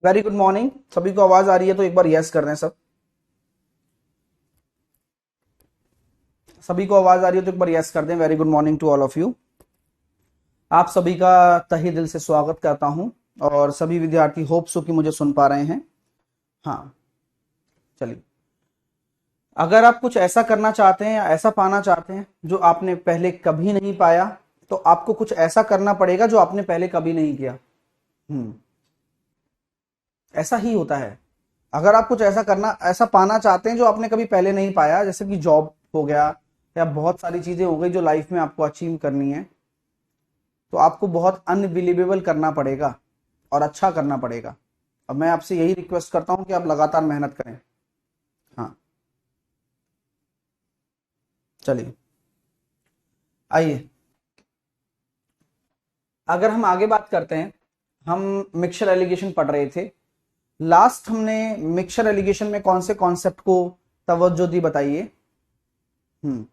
Very good morning. सभी को आवाज आ रही है तो एक बार यस कर दें सब। सभी को आवाज आ रही है तो एक बार यस कर दें। Very good morning to all of you. आप सभी का तहे दिल से स्वागत करता हूं और सभी विद्यार्थी होप सो कि मुझे सुन पा रहे हैं। हाँ, चलिए। अगर आप कुछ ऐसा करना चाहते हैं या ऐसा पाना चाहते हैं जो आपने पहले कभी नहीं पाया, तो आपको कुछ ऐसा करना पड़ेगा जो आपने पहले कभी नहीं किया। हम्म ऐसा ही होता है। अगर आप कुछ ऐसा करना ऐसा पाना चाहते हैं जो आपने कभी पहले नहीं पाया, जैसे कि जॉब हो गया या बहुत सारी चीजें हो गई जो लाइफ में आपको अचीव करनी है, तो आपको बहुत अनबिलीवेबल करना पड़ेगा और अच्छा करना पड़ेगा। अब मैं आपसे यही रिक्वेस्ट करता हूं कि आप लगातार मेहनत करें। हाँ, चलिए आइए। अगर हम आगे बात करते हैं, हम मिक्सचर एलिगेशन पढ़ रहे थे। लास्ट हमने मिक्सचर एलिगेशन में कौन से कॉन्सेप्ट को तवज्जो दी बताइए। हम्म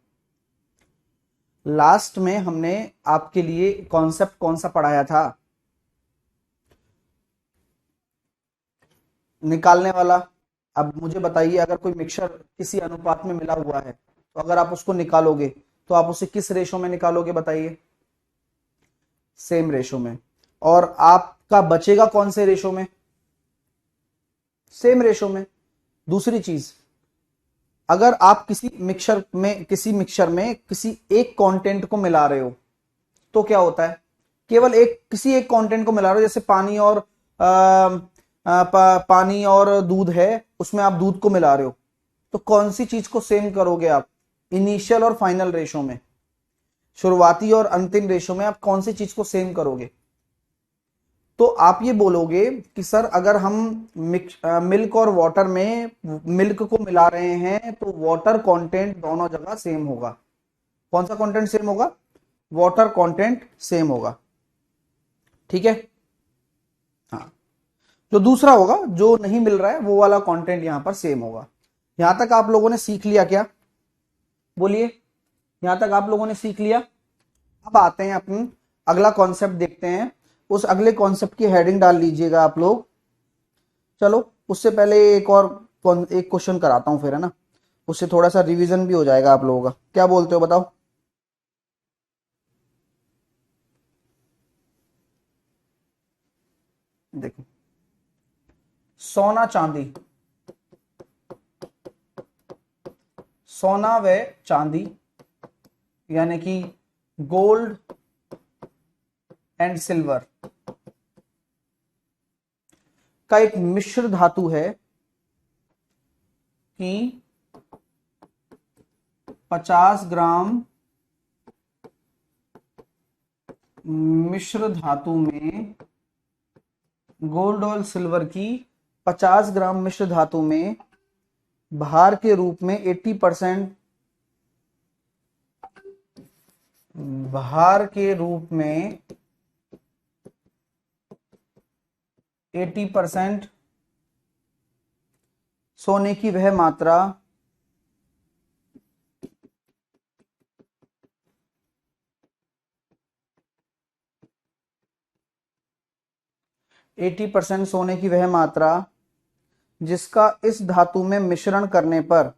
लास्ट में हमने आपके लिए कॉन्सेप्ट कौन सा पढ़ाया था? निकालने वाला। अब मुझे बताइए, अगर कोई मिक्सचर किसी अनुपात में मिला हुआ है तो अगर आप उसको निकालोगे तो आप उसे किस रेशो में निकालोगे बताइए? सेम रेशो में। और आपका बचेगा कौन से रेशो में? सेम रेशो में। दूसरी चीज, अगर आप किसी एक कंटेंट को मिला रहे हो तो क्या होता है? केवल किसी एक कंटेंट को मिला रहे हो, जैसे पानी और दूध है, उसमें आप दूध को मिला रहे हो, तो कौन सी चीज को सेम करोगे आप? इनिशियल और फाइनल रेशो में, शुरुआती और अंतिम रेशो में आप कौन सी चीज को सेम करोगे? तो आप ये बोलोगे कि सर, अगर हम मिल्क और वाटर में मिल्क को मिला रहे हैं तो वाटर कंटेंट दोनों जगह सेम होगा। कौन सा कंटेंट सेम होगा? वाटर कंटेंट सेम होगा। ठीक है। हाँ, जो दूसरा होगा, जो नहीं मिल रहा है, वो वाला कंटेंट यहां पर सेम होगा। यहां तक आप लोगों ने सीख लिया क्या? बोलिए, यहां तक आप लोगों ने सीख लिया? अब आते हैं अपन अगला कॉन्सेप्ट देखते हैं। उस अगले कॉन्सेप्ट की हेडिंग डाल लीजिएगा आप लोग। चलो, उससे पहले एक क्वेश्चन कराता हूं फिर, है ना? उससे थोड़ा सा रिवीजन भी हो जाएगा आप लोगों का। क्या बोलते हो बताओ? देखो, सोना चांदी, सोना व चांदी, यानी कि गोल्ड एंड सिल्वर का एक मिश्र धातु है कि 50 ग्राम मिश्र धातु में, गोल्ड और सिल्वर की 50 ग्राम मिश्र धातु में भार के रूप में 80%, भार के रूप में 80% सोने की वह मात्रा 80% सोने की वह मात्रा जिसका इस धातु में मिश्रण करने पर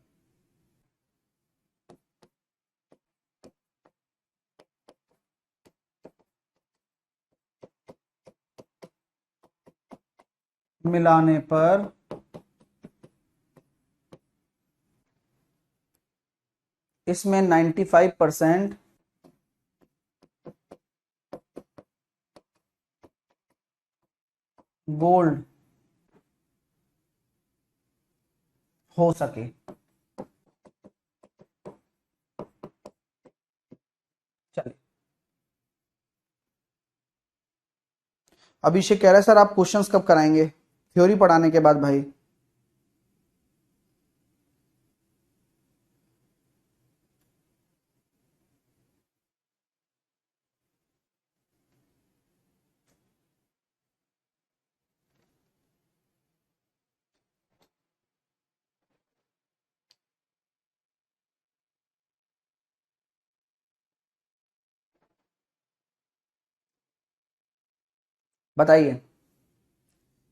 मिलाने पर इसमें 95% गोल्ड हो सके। चलिए, अभिषेक कह रहा है सर, आप क्वेश्चंस कब कराएंगे थ्योरी पढ़ाने के बाद भाई? बताइए।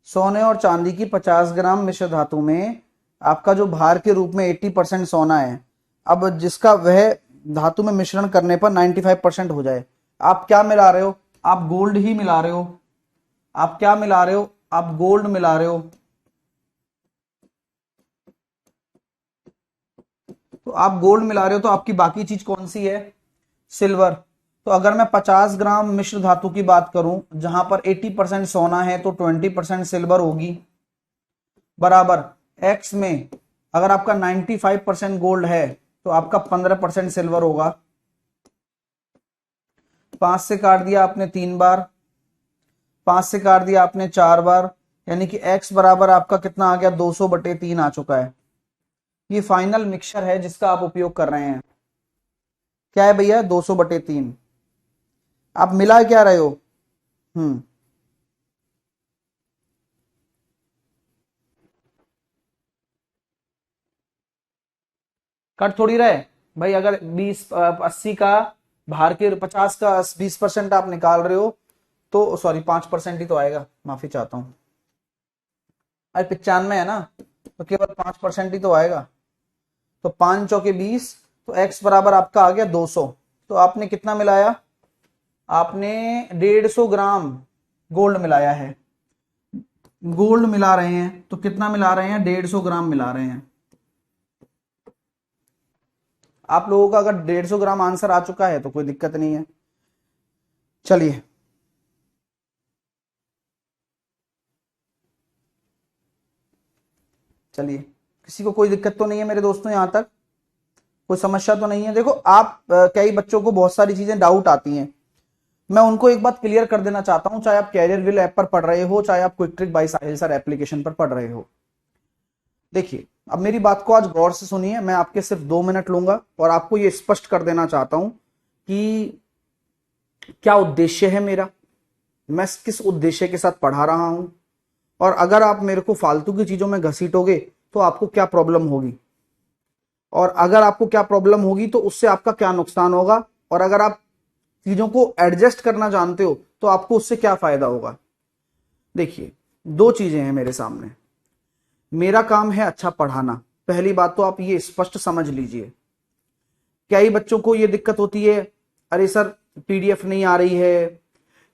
सोने और चांदी की 50 ग्राम मिश्र धातु में आपका जो भार के रूप में 80% सोना है, अब जिसका वह धातु में मिश्रण करने पर 95% हो जाए, आप क्या मिला रहे हो? आप गोल्ड ही मिला रहे हो। आप क्या मिला रहे हो? आप गोल्ड मिला रहे हो। तो आप गोल्ड मिला रहे हो, तो आपकी बाकी चीज कौन सी है? सिल्वर। तो अगर मैं 50 ग्राम मिश्र धातु की बात करूं जहां पर 80% सोना है, तो 20% सिल्वर होगी, बराबर एक्स में अगर आपका 95% गोल्ड है तो आपका 15% सिल्वर होगा। 5 से काट दिया आपने 3 बार, 5 से काट दिया आपने 4 बार, यानी कि x बराबर आपका कितना आ गया? 200/3 आ चुका है। ये फाइनल मिक्सचर है जिसका आप उपयोग कर रहे हैं। क्या है भैया? 200/3। आप मिला क्या रहे हो? हम्म कट थोड़ी रहे भाई। अगर 80 का भार के 50 का 20% आप निकाल रहे हो, तो सॉरी 5% ही तो आएगा, माफी चाहता हूं। अरे 95 है ना, तो केवल 5% ही तो आएगा। तो 5 चौके 20, तो x बराबर आपका आ गया 200। तो आपने कितना मिलाया? आपने 150 ग्राम गोल्ड मिलाया है। गोल्ड मिला रहे हैं तो कितना मिला रहे हैं? 150 ग्राम मिला रहे हैं। आप लोगों का अगर 150 ग्राम आंसर आ चुका है तो कोई दिक्कत नहीं है। चलिए, चलिए, किसी को कोई दिक्कत तो नहीं है मेरे दोस्तों? यहां तक कोई समस्या तो नहीं है? देखो आप कई बच्चों को बहुत सारी चीजें डाउट आती हैं। मैं उनको एक बात क्लियर कर देना चाहता हूं, चाहे आप कैरियर विल ऐप पर पढ़ रहे हो, चाहे आप quick trick by Sahil sir application पर पढ़ रहे हो। देखिए, अब मेरी बात को आज गौर से सुनिए। मैं आपके सिर्फ 2 मिनट लूंगा और आपको यह स्पष्ट कर देना चाहता हूं कि क्या उद्देश्य है मेरा, मैं किस उद्देश्य के साथ पढ़ा रहा हूं, और अगर आप मेरे को फालतू की चीजों में घसीटोगे तो आपको क्या प्रॉब्लम होगी, और अगर आपको क्या प्रॉब्लम होगी तो उससे आपका क्या नुकसान होगा, और अगर आप चीजों को एडजस्ट करना जानते हो तो आपको उससे क्या फायदा होगा। देखिए, 2 चीजें हैं मेरे सामने। मेरा काम है अच्छा पढ़ाना, पहली बात तो आप ये स्पष्ट समझ लीजिए। कई बच्चों को ये दिक्कत होती है, अरे सर पीडीएफ नहीं आ रही है।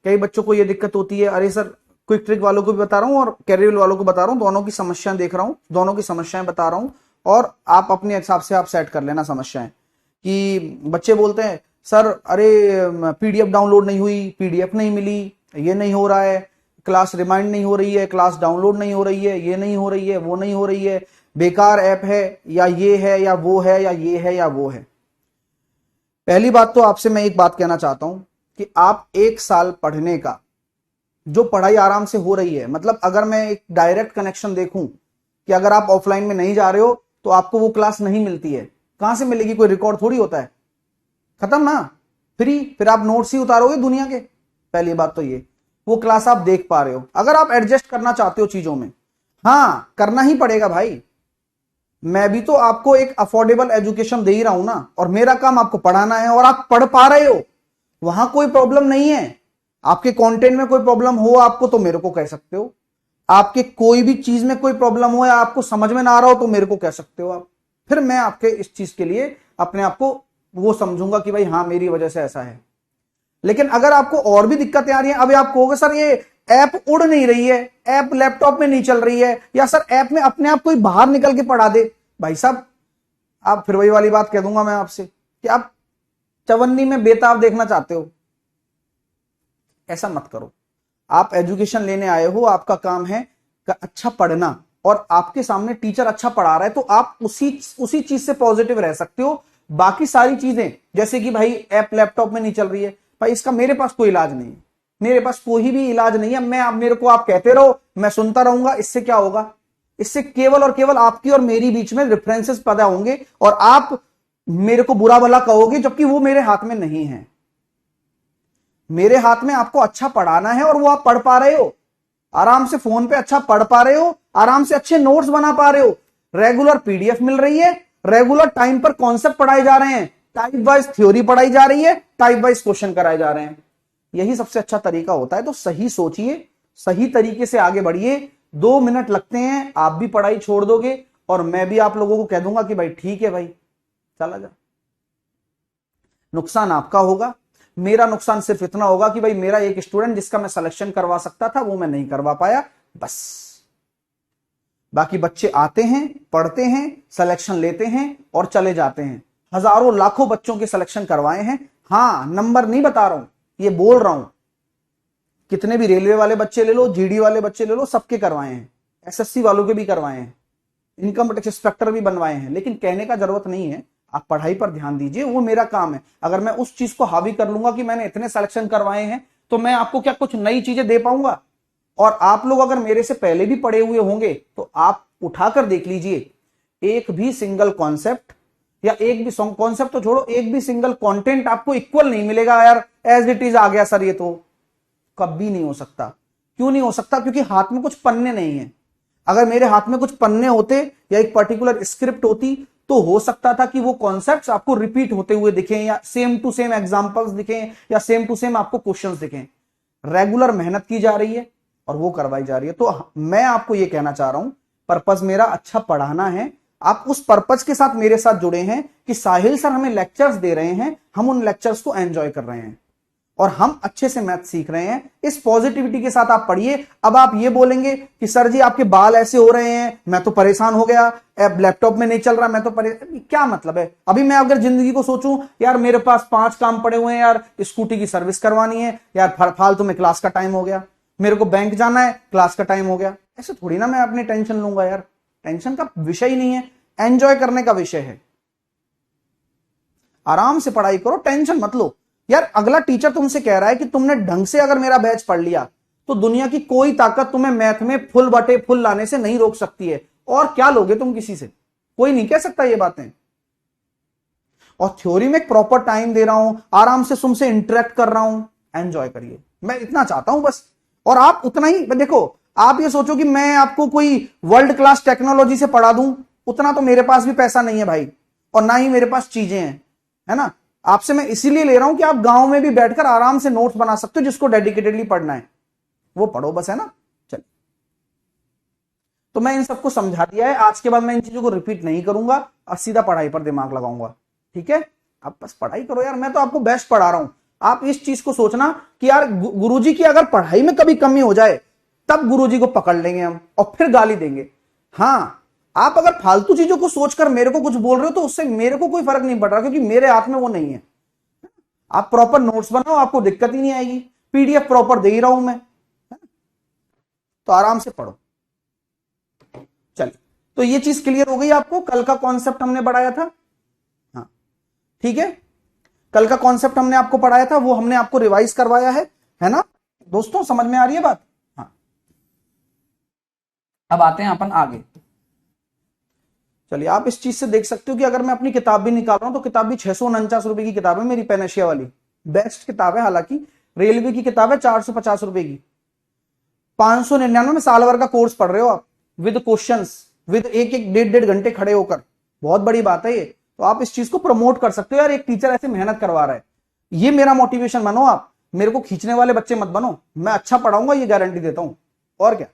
कई बच्चों को ये दिक्कत होती है, अरे सर क्विक ट्रिक वालों को भी बता रहा हूं और कैरियर वालों को बता रहा हूं, दोनों की समस्याएं देख रहा हूं, दोनों की समस्याएं बता रहा हूं, और आप अपने हिसाब से आप सेट कर लेना समस्याएं। कि बच्चे बोलते हैं सर अरे पीडीएफ डाउनलोड नहीं हुई, पीडीएफ नहीं मिली, ये नहीं हो रहा है, क्लास रिमाइंड नहीं हो रही है, क्लास डाउनलोड नहीं हो रही है, ये नहीं हो रही है, वो नहीं हो रही है, बेकार ऐप है, या ये है या वो है, या ये है या वो है। पहली बात तो आपसे मैं एक बात कहना चाहता हूं कि आप 1 साल पढ़ने का जो पढ़ाई आराम से हो रही है, मतलब अगर मैं एक डायरेक्ट कनेक्शन देखूं कि अगर आप ऑफलाइन में नहीं जा रहे हो तो आपको वो क्लास नहीं मिलती है, कहां से मिलेगी? कोई रिकॉर्ड थोड़ी होता है, खत्म ना, फ्री। फिर आप नोट्स ही उतारोगे दुनिया के। पहली बात तो ये, वो क्लास आप देख पा रहे हो। अगर आप एडजस्ट करना चाहते हो चीजों में, हाँ करना ही पड़ेगा भाई। मैं भी तो आपको एक अफोर्डेबल एजुकेशन दे ही रहा हूं ना, और मेरा काम आपको पढ़ाना है, और आप पढ़ पा रहे हो, वहां कोई प्रॉब्लम नहीं है। आपके कंटेंट में कोई प्रॉब्लम हो आपको तो मेरे को कह सकते हो, आपके कोई भी चीज में कोई प्रॉब्लम हो या आपको समझ में ना आ रहा हो तो मेरे को कह सकते हो आप। फिर मैं आपके इस चीज के लिए अपने आप को वो समझूंगा कि भाई हाँ मेरी वजह से ऐसा है। लेकिन अगर आपको और भी दिक्कतें आ रही हैं, अभी आप कहोगे सर ये ऐप उड़ नहीं रही है, ऐप लैपटॉप में नहीं चल रही है, या सर ऐप में अपने आप कोई बाहर निकल के पढ़ा दे, भाई साहब आप फिर वही वाली बात कह दूंगा मैं आपसे कि आप चवन्नी में बेताब देखना चाहते हो। ऐसा मत करो। आप एजुकेशन लेने आए हो, आपका काम है अच्छा पढ़ना, और आपके सामने टीचर अच्छा पढ़ा रहा है तो आप उसी चीज से पॉजिटिव रह सकते हो। बाकी सारी चीजें जैसे कि भाई ऐप लैपटॉप में नहीं चल रही है, भाई इसका मेरे पास कोई इलाज नहीं है, मेरे पास कोई भी इलाज नहीं है। मैं, आप मेरे को आप कहते रहो, मैं सुनता रहूंगा, इससे क्या होगा? इससे केवल और केवल आपकी और मेरी बीच में डिफरेंसेस पैदा होंगे, और आप मेरे को बुरा भला कहोगे, जबकि वो मेरे हाथ में नहीं है। मेरे हाथ में आपको अच्छा पढ़ाना है, और वो आप पढ़ पा रहे हो, आराम से फोन पे अच्छा पढ़ पा रहे हो, आराम से अच्छे नोट्स बना पा रहे हो, रेगुलर पीडीएफ मिल रही है, रेगुलर टाइम पर कॉन्सेप्ट पढ़ाए जा रहे हैं, टाइप वाइज थ्योरी पढ़ाई जा रही है, टाइप वाइज क्वेश्चन कराए जा रहे हैं। यही सबसे अच्छा तरीका होता है। तो सही सोचिए, सही तरीके से आगे बढ़िए, 2 मिनट लगते हैं, आप भी पढ़ाई छोड़ दोगे और मैं भी आप लोगों को कह दूंगा कि भाई ठीक है भाई चला जा। नुकसान आपका होगा, मेरा नुकसान सिर्फ इतना होगा कि भाई मेरा एक स्टूडेंट जिसका मैं सिलेक्शन करवा सकता था वो मैं नहीं करवा पाया, बस। बाकी बच्चे आते हैं, पढ़ते हैं, सिलेक्शन लेते हैं और चले जाते हैं। हजारों लाखों बच्चों के सिलेक्शन करवाए हैं। हां, नंबर नहीं बता रहा हूं, ये बोल रहा हूं, कितने भी रेलवे वाले बच्चे ले लो, जीडी वाले बच्चे ले लो, सबके करवाए हैं, एसएससी वालों के भी करवाए हैं, इनकम टैक्स इंस्पेक्टर भी बनवाए हैं। लेकिन कहने का जरूरत नहीं है, आप पढ़ाई पर ध्यान दीजिए, वो मेरा काम है। अगर मैं उस चीज को हावी कर लूंगा कि मैंने इतने सिलेक्शन करवाए हैं, तो मैं आपको क्या कुछ नई चीजें दे पाऊंगा? और आप लोग अगर मेरे से पहले भी पढ़े हुए होंगे तो आप उठाकर देख लीजिए, एक भी सिंगल कॉन्सेप्ट या एक भी कॉन्सेप्ट तो छोड़ो, एक भी सिंगल कंटेंट आपको इक्वल नहीं मिलेगा यार, एज इट इज आ गया सर, ये तो कभी नहीं हो सकता। क्यों नहीं हो सकता? क्योंकि हाथ में कुछ पन्ने नहीं है। अगर मेरे हाथ में कुछ पन्ने होते या एक पर्टिकुलर स्क्रिप्ट होती तो हो सकता था कि वो कॉन्सेप्ट्स आपको रिपीट होते हुए दिखें, या सेम टू सेम एग्जांपल्स दिखें, या सेम टू सेम आपको क्वेश्चंस दिखें। रेगुलर मेहनत की जा रही है और वो करवाई जा रही है। तो मैं आपको ये कहना चाह रहा हूं, पर्पस मेरा अच्छा पढ़ाना है। आप उस पर्पस के साथ मेरे साथ जुड़े हैं कि साहिल सर हमें लेक्चर्स दे रहे हैं, हम उन लेक्चर्स को एंजॉय कर रहे हैं और हम अच्छे से मैथ सीख रहे हैं। इस पॉजिटिविटी के साथ आप पढ़िए। अब आप ये बोलेंगे कि सर जी आपके बाल ऐसे हो रहे हैं, मैं तो परेशान हो गया, अब लैपटॉप में नहीं चल रहा, मैं तो परेशान। क्या मतलब है? अभी मैं अगर जिंदगी को सोचूं, यार मेरे पास 5 काम पड़े हुए हैं, यार स्कूटी की सर्विस करवानी है, यार फालतू में क्लास का टाइम हो गया, मेरे को बैंक जाना है, क्लास का टाइम हो गया, ऐसे थोड़ी ना मैं अपनी टेंशन लूंगा यार। टेंशन का विषय ही नहीं है, एंजॉय करने का विषय है। आराम से पढ़ाई करो, टेंशन मत लो यार। अगला टीचर तुमसे कह रहा है कि तुमने ढंग से अगर मेरा बैच पढ़ लिया तो दुनिया की कोई ताकत तुम्हें मैथ में फुल बटे फुल लाने से नहीं रोक सकती है। और क्या लोगे तुम किसी से? कोई नहीं कह सकता ये बातें। और थ्योरी में एक प्रॉपर टाइम दे रहा हूं, आराम से तुमसे इंटरेक्ट कर रहा हूं, एंजॉय करिए, मैं इतना चाहता हूं बस। और आप उतना ही देखो, आप ये सोचो कि मैं आपको कोई वर्ल्ड क्लास टेक्नोलॉजी से पढ़ा दूं, उतना तो मेरे पास भी पैसा नहीं है भाई, और ना ही मेरे पास चीजें हैं, है ना। आपसे मैं इसीलिए ले रहा हूं कि आप गांव में भी बैठकर आराम से नोट्स बना सकते हो, जिसको डेडिकेटेडली पढ़ना है वो पढ़ो बस, है ना। चलिए, तो मैं इन सबको समझा दिया है। आज के बाद मैं इन चीजों को रिपीट नहीं करूंगा और सीधा पढ़ाई पर दिमाग लगाऊंगा, ठीक है। आप बस पढ़ाई करो यार, मैं तो आपको बेस्ट पढ़ा रहा हूं। आप इस चीज को सोचना कि यार गुरुजी की अगर पढ़ाई में कभी कमी हो जाए तब गुरुजी को पकड़ लेंगे हम और फिर गाली देंगे। हाँ, आप अगर फालतू चीजों को सोचकर मेरे को कुछ बोल रहे हो तो उससे मेरे को कोई फर्क नहीं पड़ रहा, क्योंकि मेरे हाथ में वो नहीं है। आप प्रॉपर नोट्स बनाओ, आपको दिक्कत ही नहीं आएगी, पीडीएफ प्रॉपर दे ही रहा हूं मैं, तो आराम से पढ़ो। चलिए, तो ये चीज क्लियर हो गई आपको। कल का कॉन्सेप्ट हमने बढ़ाया था, हाँ ठीक है, कल का कॉन्सेप्ट हमने आपको पढ़ाया था, वो हमने आपको रिवाइज करवाया है ना दोस्तों? समझ में आ रही है बात? हाँ, अब आते हैं अपन आगे। चलिए, आप इस चीज से देख सकते हो कि अगर मैं अपनी किताब भी निकाल रहा हूं तो किताब भी 649 रुपए की किताब है मेरी, पेनेशिया वाली, बेस्ट किताब है। हालांकि रेलवे की किताब है 450 रुपए की, 599 में साल भर का कोर्स पढ़ रहे हो आप, विद क्वेश्चंस, विद एक एक डेढ़ घंटे खड़े होकर। बहुत बड़ी बात है ये। तो आप इस चीज को प्रमोट कर सकते हो यार, एक टीचर ऐसे मेहनत करवा रहा है, ये मेरा मोटिवेशन बनो। आप मेरे को खींचने वाले बच्चे मत बनो, मैं अच्छा पढ़ाऊंगा, ये गारंटी देता हूं। और क्या,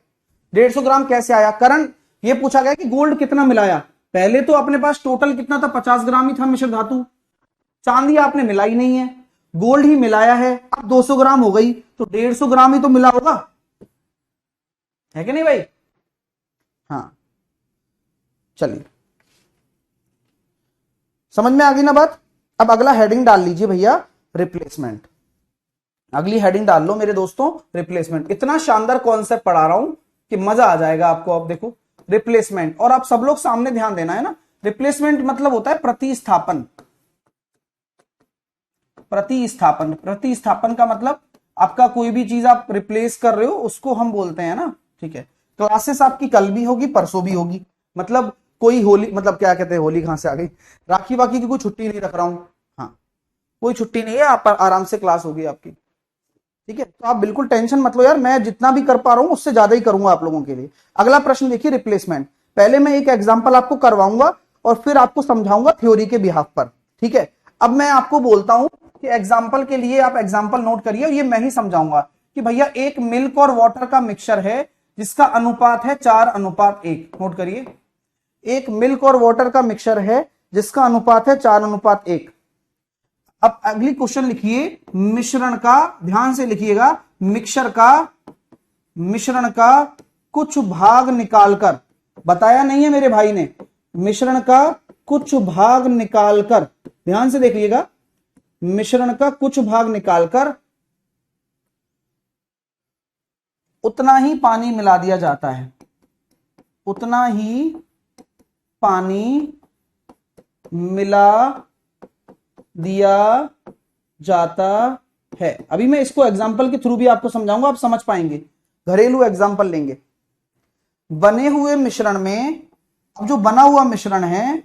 150 ग्राम कैसे आया? करण, ये पूछा गया कि गोल्ड कितना मिलाया। पहले तो अपने पास टोटल कितना था? 50 ग्राम ही था मिश्र धातु। चांदी आपने मिलाई नहीं है, गोल्ड ही मिलाया है। अब 200 ग्राम हो गई तो 150 ग्राम ही तो मिला होगा, है कि नहीं भाई? हाँ, चलिए, समझ में आ गई ना बात? अब अगला हेडिंग डाल लीजिए भैया, रिप्लेसमेंट। अगली हेडिंग डाल लो मेरे दोस्तों, रिप्लेसमेंट। इतना शानदार कॉन्सेप्ट पढ़ा रहा हूं कि मजा आ जाएगा आपको। अब देखो, रिप्लेसमेंट, और आप सब लोग सामने ध्यान देना है ना। रिप्लेसमेंट मतलब होता है प्रतिस्थापन। प्रतिस्थापन, प्रतिस्थापन का मतलब आपका कोई भी चीज आप रिप्लेस कर रहे हो उसको हम बोलते हैं ना, ठीक है। क्लासेस आपकी कल भी होगी, परसों भी होगी, मतलब कोई होली, मतलब क्या कहते हैं, होली कहां से आ गई, राखी वाकी की कोई छुट्टी नहीं रख रहा हूं। हाँ, कोई छुट्टी नहीं है, आप आराम से क्लास होगी आपकी, ठीक है। तो आप बिल्कुल टेंशन मत लो यार, मैं जितना भी कर पा रहा हूं उससे ज्यादा ही करूंगा आप लोगों के लिए। अगला प्रश्न देखिए, रिप्लेसमेंट। पहले मैं एक एग्जांपल आपको करवाऊंगा और फिर आपको समझाऊंगा थ्योरी के बिहाफ पर, ठीक है। अब मैं आपको बोलता हूं कि एग्जाम्पल के लिए आप एग्जाम्पल नोट करिए, और ये मैं ही समझाऊंगा कि भैया एक मिल्क और वाटर का मिक्सचर है जिसका अनुपात है 4:1। नोट करिए, एक मिल्क और वाटर का मिक्सचर है जिसका अनुपात है 4:1। अब अगली क्वेश्चन लिखिए, मिश्रण का, ध्यान से लिखिएगा, मिश्रण का कुछ भाग निकालकर, बताया नहीं है मेरे भाई ने, मिश्रण का कुछ भाग निकालकर, ध्यान से देखिएगा, मिश्रण का कुछ भाग निकालकर उतना ही पानी मिला दिया जाता है, उतना ही पानी मिला दिया जाता है। अभी मैं इसको एग्जांपल के थ्रू भी आपको समझाऊंगा, आप समझ पाएंगे। घरेलू एग्जांपल लेंगे। बने हुए मिश्रण में, अब जो बना हुआ मिश्रण है,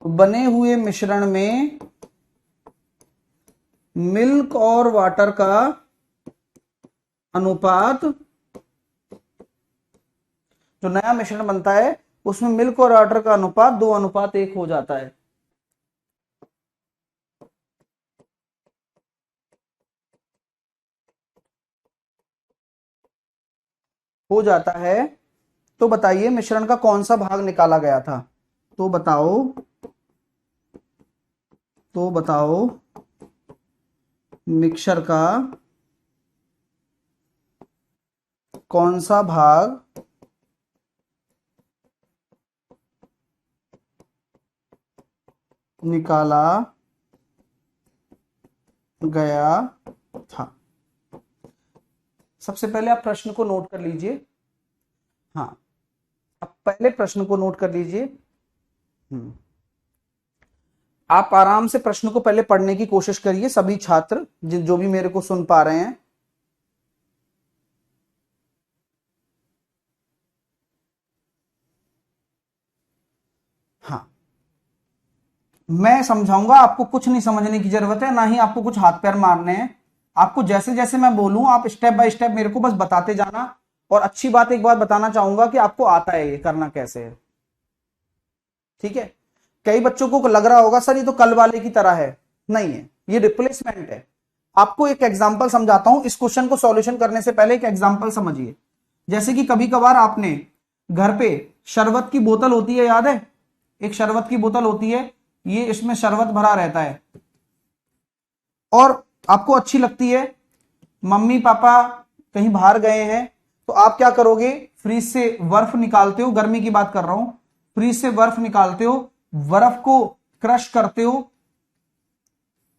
बने हुए मिश्रण में मिल्क और वाटर का अनुपात, जो नया मिश्रण बनता है उसमें मिल्क और वाटर का अनुपात 2:1 हो जाता है। तो बताइए मिश्रण का कौन सा भाग निकाला गया था? तो बताओ मिक्सर का कौन सा भाग निकाला गया था? सबसे पहले आप प्रश्न को नोट कर लीजिए। हाँ, अब पहले प्रश्न को नोट कर लीजिए। आप आराम से प्रश्न को पहले पढ़ने की कोशिश करिए, सभी छात्र जो भी मेरे को सुन पा रहे हैं। हाँ, मैं समझाऊंगा, आपको कुछ नहीं समझने की जरूरत है, ना ही आपको कुछ हाथ पैर मारने हैं। आपको जैसे जैसे मैं बोलूं आप स्टेप बाय स्टेप मेरे को बस बताते जाना। और अच्छी बात एक बात बताना चाहूंगा कि आपको आता है ये करना कैसे है, ठीक है? कई बच्चों को लग रहा होगा सर ये तो कल वाले की तरह है, नहीं है, ये रिप्लेसमेंट है। आपको एक एग्जांपल समझाता हूं, इस क्वेश्चन को सॉल्यूशन करने से पहले एक एग्जांपल समझिए। जैसे कि कभी कभार आपने घर पे शरबत की बोतल होती है, याद है? एक शरबत की बोतल होती है, ये इसमें शरबत भरा रहता है और आपको अच्छी लगती है। मम्मी पापा कहीं बाहर गए हैं तो आप क्या करोगे? फ्रिज से बर्फ निकालते हो, गर्मी की बात कर रहा हूं, फ्रिज से बर्फ निकालते हो, बर्फ को क्रश करते हो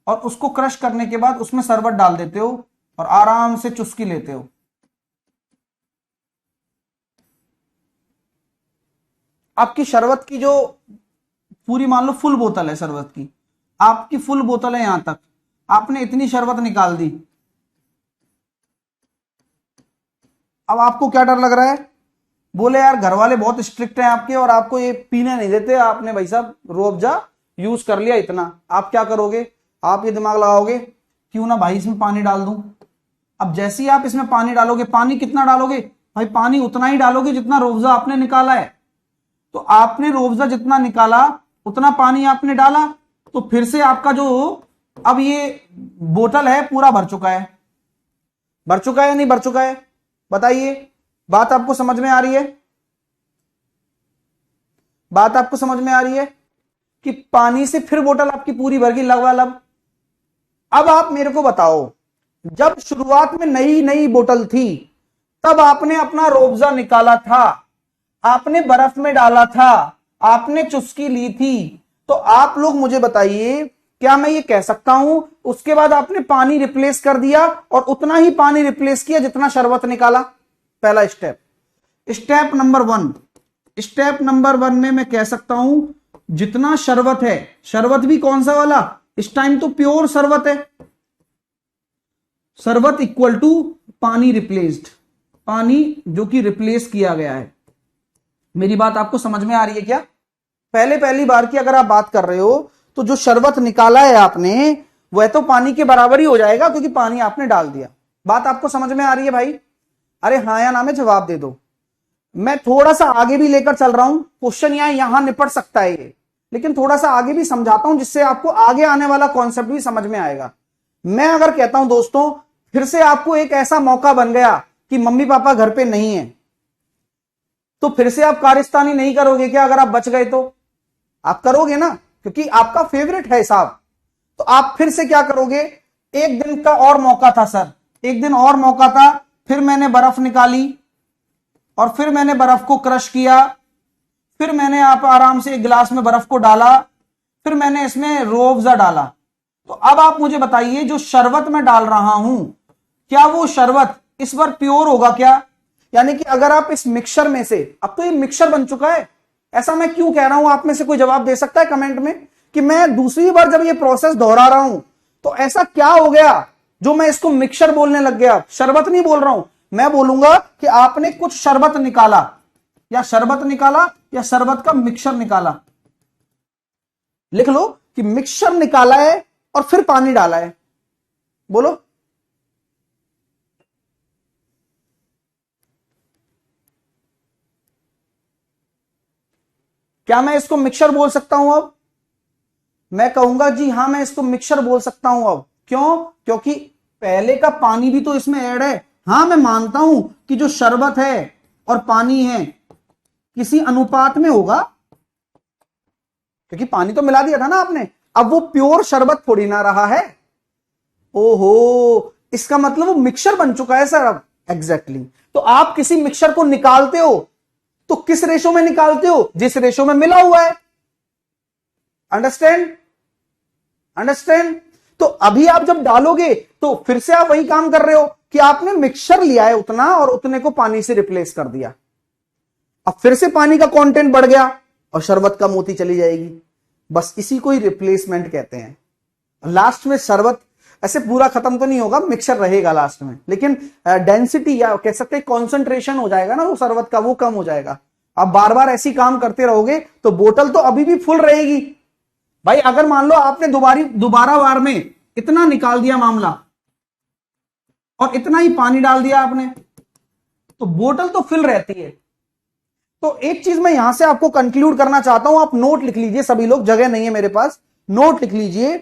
और उसको क्रश करने के बाद उसमें शरबत डाल देते हो और आराम से चुस्की लेते हो। आपकी शरबत की जो पूरी, मान लो फुल बोतल है शरबत की, आपकी फुल बोतल है, यहां तक आपने इतनी शरबत निकाल दी। अब आपको क्या डर लग रहा है? बोले यार घर वाले बहुत स्ट्रिक्ट हैं आपके और आपको ये पीने नहीं देते, आपने भाई साहब रूह अफ़ज़ा यूज कर लिया इतना। आप क्या करोगे? आप ये दिमाग लगाओगे क्यों ना भाई इसमें पानी डाल दूं। अब जैसे ही आप इसमें पानी डालोगे, पानी कितना डालोगे भाई? पानी उतना ही डालोगे जितना रूह अफ़ज़ा आपने निकाला है। तो आपने रूह अफ़ज़ा जितना निकाला उतना पानी आपने डाला, तो फिर से आपका जो अब ये बोतल है पूरा भर चुका है। भर चुका है या नहीं भर चुका है? बताइए, बात आपको समझ में आ रही है? बात आपको समझ में आ रही है कि पानी से फिर बोतल आपकी पूरी भर गई लबालब। अब आप मेरे को बताओ, जब शुरुआत में नई नई बोतल थी तब आपने अपना रूह अफ़ज़ा निकाला था, आपने बर्फ में डाला था, आपने चुस्की ली थी, तो आप लोग मुझे बताइए क्या मैं ये कह सकता हूं उसके बाद आपने पानी रिप्लेस कर दिया और उतना ही पानी रिप्लेस किया जितना शरबत निकाला? पहला step, step number one. Step number one में मैं कह सकता हूं जितना शरबत है, शरबत भी कौन सा वाला? इस टाइम तो प्योर शरबत है, शरबत इक्वल टू पानी रिप्लेस्ड, पानी जो कि रिप्लेस किया गया है। मेरी बात आपको समझ में आ रही है क्या? पहली बार की अगर आप बात कर रहे हो तो जो शरबत निकाला है आपने वह तो पानी के बराबर ही हो जाएगा क्योंकि पानी आपने डाल दिया। बात आपको समझ में आ रही है भाई? अरे हाँ या ना में जवाब दे दो। मैं थोड़ा सा आगे भी लेकर चल रहा हूं, क्वेश्चन यहां निपट सकता है ये, लेकिन थोड़ा सा आगे भी समझाता हूं जिससे आपको आगे आने वाला कॉन्सेप्ट भी समझ में आएगा। मैं अगर कहता हूं दोस्तों फिर से आपको एक ऐसा मौका बन गया कि मम्मी पापा घर पे नहीं है, तो फिर से आप कारस्तानी नहीं करोगे क्या? अगर आप बच गए तो आप करोगे ना, क्योंकि आपका फेवरेट है हिसाब। तो आप फिर से क्या करोगे? एक दिन का और मौका था सर, एक दिन और मौका था, फिर मैंने बर्फ निकाली और फिर मैंने बर्फ को क्रश किया, फिर मैंने आप आराम से एक गिलास में बर्फ को डाला, फिर मैंने इसमें रूह अफ़ज़ा डाला। तो अब आप मुझे बताइए, जो शरबत मैं डाल रहा हूं, क्या वो शरबत इस बार प्योर होगा क्या? यानी कि अगर आप इस मिक्सचर में से, अब तो ये मिक्सचर बन चुका है, ऐसा मैं क्यों कह रहा हूं? आप में से कोई जवाब दे सकता है कमेंट में कि मैं दूसरी बार जब ये प्रोसेस दोहरा रहा हूं तो ऐसा क्या हो गया जो मैं इसको मिक्सचर बोलने लग गया? शरबत नहीं बोल रहा हूं, मैं बोलूंगा कि आपने कुछ शरबत निकाला, या शरबत निकाला या शरबत का मिक्सचर निकाला। लिख लो कि मिक्सचर निकाला है और फिर पानी डाला है। बोलो। क्या मैं इसको मिक्सचर बोल सकता हूं? अब मैं कहूंगा जी हां, मैं इसको मिक्सचर बोल सकता हूं। अब क्यों? क्योंकि पहले का पानी भी तो इसमें ऐड है। हां, मैं मानता हूं कि जो शरबत है और पानी है किसी अनुपात में होगा, क्योंकि पानी तो मिला दिया था ना आपने। अब वो प्योर शरबत थोड़ी ना रहा है। ओहो, इसका मतलब वो मिक्सचर बन चुका है सर अब। एग्जैक्टली। तो आप किसी मिक्सचर को निकालते हो तो किस रेशो में निकालते हो? जिस रेशो में मिला हुआ है। अंडरस्टैंड? अंडरस्टैंड? तो अभी आप जब डालोगे तो फिर से आप वही काम कर रहे हो कि आपने मिक्सचर लिया है उतना और उतने को पानी से रिप्लेस कर दिया। अब फिर से पानी का कंटेंट बढ़ गया और शरबत कम होती चली जाएगी। बस इसी को ही रिप्लेसमेंट कहते हैं। लास्ट में शरबत ऐसे पूरा खत्म तो नहीं होगा, मिक्सचर रहेगा लास्ट में, लेकिन डेंसिटी या कह सकते हैं कॉन्सेंट्रेशन हो जाएगा ना वो शरबत का, वो कम हो जाएगा। आप बार बार ऐसी काम करते रहोगे तो बोतल तो अभी भी फुल रहेगी भाई। अगर मान लो आपने दोबारा बार में इतना निकाल दिया मामला और इतना ही पानी डाल दिया आपने, तो बोतल तो फिल रहती है। तो एक चीज मैं यहां से आपको कंक्लूड करना चाहता हूं, आप नोट लिख लीजिए सभी लोग, जगह नहीं है मेरे पास, नोट लिख लीजिए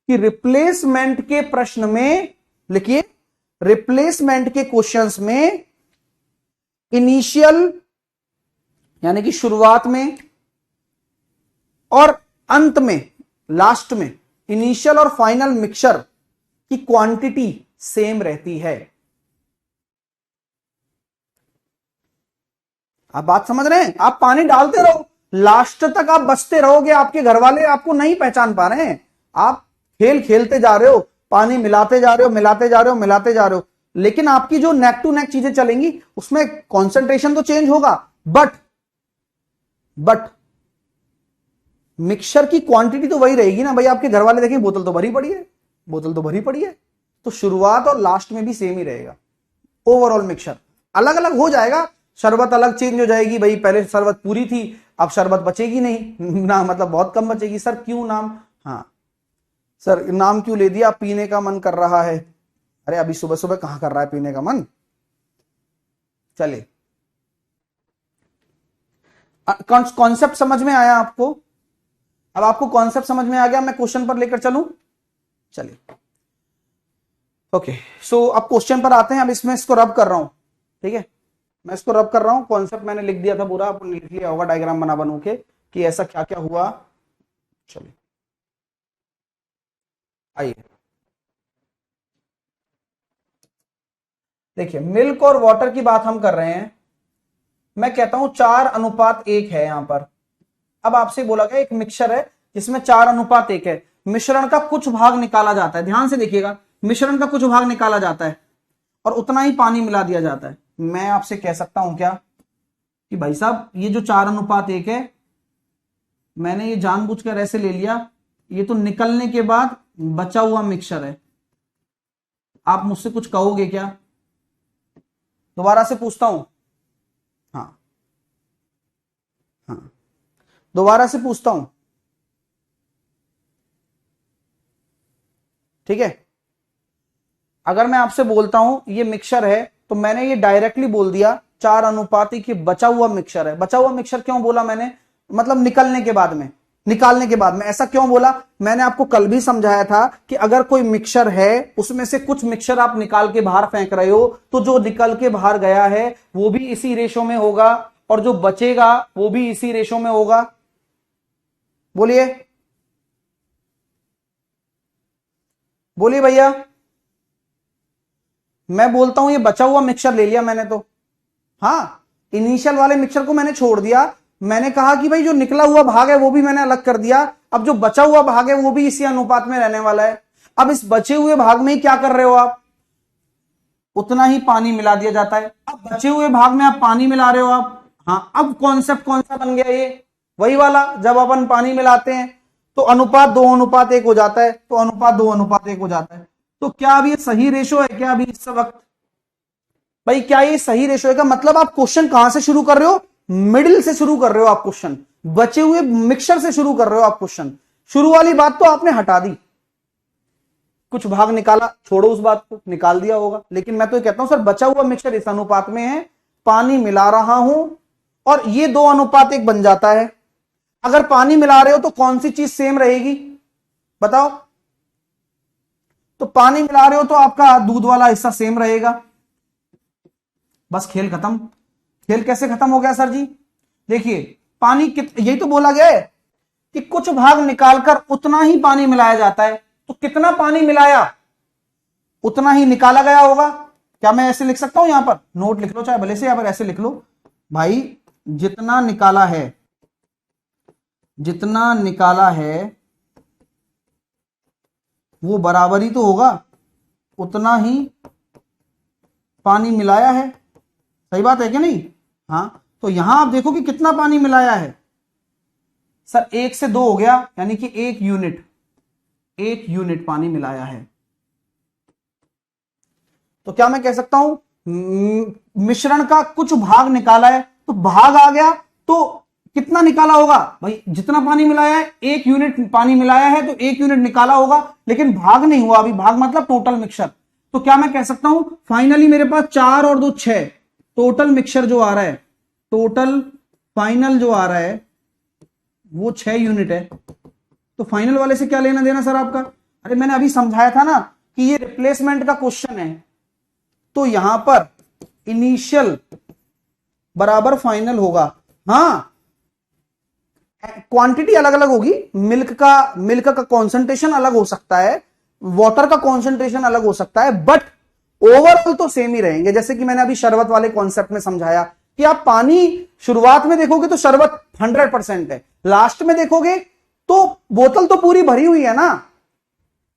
कि रिप्लेसमेंट के प्रश्न में, लिखिए, रिप्लेसमेंट के क्वेश्चंस में इनिशियल यानी कि शुरुआत में और अंत में, लास्ट में, इनिशियल और फाइनल मिक्सचर की क्वांटिटी सेम रहती है। आप बात समझ रहे हैं? आप पानी डालते रहो, लास्ट तक आप बचते रहोगे, आपके घर वाले आपको नहीं पहचान पा रहे हैं। आप खेल खेलते जा रहे हो, पानी मिलाते जा रहे हो, मिलाते जा रहे हो, मिलाते जा रहे हो, लेकिन आपकी जो नेक टू नेक चीजें चलेंगी उसमें कॉन्सेंट्रेशन तो चेंज होगा, बट मिक्सचर की क्वांटिटी तो वही रहेगी ना भाई। आपके घर वाले देखें बोतल तो भरी पड़ी है, बोतल तो भरी पड़ी है, तो शुरुआत और लास्ट में भी सेम ही रहेगा। ओवरऑल मिक्सचर अलग अलग हो जाएगा, शरबत अलग चेंज हो जाएगी भाई। पहले शरबत पूरी थी, अब शरबत बचेगी नहीं ना, मतलब बहुत कम बचेगी। सर क्यों नाम? हाँ सर, नाम क्यों ले दिया? पीने का मन कर रहा है। अरे अभी सुबह सुबह कहां कर रहा है पीने का मन? चलिए, कॉन्सेप्ट समझ में आया आपको? अब आपको कॉन्सेप्ट समझ में आ गया, मैं क्वेश्चन पर लेकर चलूं? चलिए, ओके। सो अब क्वेश्चन पर आते हैं। अब इसमें इसको रब कर रहा हूं, ठीक है, मैं इसको रब कर रहा हूं। कॉन्सेप्ट मैंने लिख दिया था पूरा, आपने लिख लिया होगा डायग्राम बना बनू के कि ऐसा क्या क्या हुआ। चलिए आइए, देखिए, मिल्क और वाटर की बात हम कर रहे हैं। मैं कहता हूं 4:1 है यहां पर। अब आपसे बोला गया एक मिक्सचर है जिसमें 4:1 है। मिश्रण का कुछ भाग निकाला जाता है, ध्यान से देखिएगा, मिश्रण का कुछ भाग निकाला जाता है और उतना ही पानी मिला दिया जाता है। मैं आपसे कह सकता हूं क्या कि भाई साहब ये जो 4:1 है, मैंने ये जानबूझकर ऐसे ले लिया, ये तो निकलने के बाद बचा हुआ मिक्सचर है। आप मुझसे कुछ कहोगे क्या? दोबारा से पूछता हूं, हाँ हाँ, दोबारा से पूछता हूं, ठीक है? अगर मैं आपसे बोलता हूं ये मिक्सचर है, तो मैंने ये डायरेक्टली बोल दिया 4:1 की बचा हुआ मिक्सचर है। बचा हुआ मिक्सचर क्यों बोला मैंने? मतलब निकलने के बाद में, निकालने के बाद में। ऐसा क्यों बोला? मैंने आपको कल भी समझाया था कि अगर कोई मिक्सचर है, उसमें से कुछ मिक्सचर आप निकाल के बाहर फेंक रहे हो, तो जो निकल के बाहर गया है वो भी इसी रेशो में होगा और जो बचेगा वो भी इसी रेशो में होगा। बोलिए बोलिए भैया। मैं बोलता हूं ये बचा हुआ मिक्सचर ले लिया मैंने तो, हाँ, इनिशियल वाले मिक्सचर को मैंने छोड़ दिया। मैंने कहा कि भाई जो निकला हुआ भाग है वो भी मैंने अलग कर दिया, अब जो बचा हुआ भाग है वो भी इसी अनुपात में रहने वाला है। अब इस बचे हुए भाग में ही क्या कर रहे हो आप? उतना ही पानी मिला दिया जाता है। अब बचे हुए भाग में आप पानी मिला रहे हो आप, हाँ, अब कॉन्सेप्ट कौन सा बन गया? ये वही वाला, जब अपन पानी मिलाते हैं तो अनुपात 2:1 हो जाता है, तो अनुपात 2:1 हो जाता है। तो क्या अब ये सही रेशो है क्या अभी इस वक्त? भाई क्या ये सही रेशो है का मतलब आप क्वेश्चन कहां से शुरू कर रहे हो? मिडिल से शुरू कर रहे हो आप क्वेश्चन, बचे हुए मिक्सचर से शुरू कर रहे हो आप क्वेश्चन। शुरू वाली बात तो आपने हटा दी, कुछ भाग निकाला, छोड़ो उस बात को, निकाल दिया होगा। लेकिन मैं तो ये कहता हूं सर बचा हुआ मिक्सचर इस अनुपात में है, पानी मिला रहा हूं और ये 2:1 बन जाता है। अगर पानी मिला रहे हो तो कौन सी चीज सेम रहेगी बताओ? तो पानी मिला रहे हो तो आपका दूध वाला हिस्सा सेम रहेगा। बस खेल खत्म। खेल कैसे खत्म हो गया सर जी? देखिए पानी यही तो बोला गया है कि कुछ भाग निकालकर उतना ही पानी मिलाया जाता है। तो कितना पानी मिलाया उतना ही निकाला गया होगा। क्या मैं ऐसे लिख सकता हूं? यहां पर नोट लिख लो, चाहे भले से यहां पर ऐसे लिख लो, भाई जितना निकाला है, जितना निकाला है वो बराबर ही तो होगा, उतना ही पानी मिलाया है। सही बात है कि नहीं? हाँ, तो यहां आप देखो कि कितना पानी मिलाया है सर, 1 से 2 हो गया, यानी कि 1 यूनिट पानी मिलाया है। तो क्या मैं कह सकता हूं मिश्रण का कुछ भाग निकाला है, तो भाग आ गया, तो कितना निकाला होगा? भाई जितना पानी मिलाया है, 1 यूनिट पानी मिलाया है तो 1 यूनिट निकाला होगा, लेकिन भाग नहीं हुआ अभी। भाग मतलब टोटल मिक्सचर। तो क्या मैं कह सकता हूं फाइनली मेरे पास 4 और 2 6 टोटल मिक्सचर जो आ रहा है, टोटल फाइनल जो आ रहा है वो 6 यूनिट है। तो फाइनल वाले से क्या लेना देना सर आपका? अरे मैंने अभी समझाया था ना कि ये रिप्लेसमेंट का क्वेश्चन है, तो यहां पर इनिशियल बराबर फाइनल होगा। हाँ, क्वांटिटी अलग अलग होगी, मिल्क का कॉन्सेंट्रेशन अलग हो सकता है, वाटर का कॉन्सेंट्रेशन अलग हो सकता है, बट ओवरऑल तो सेम ही रहेंगे। जैसे कि मैंने अभी शरबत वाले कॉन्सेप्ट में समझाया कि आप पानी शुरुआत में देखोगे तो शरबत 100% है, लास्ट में देखोगे तो बोतल तो पूरी भरी हुई है ना,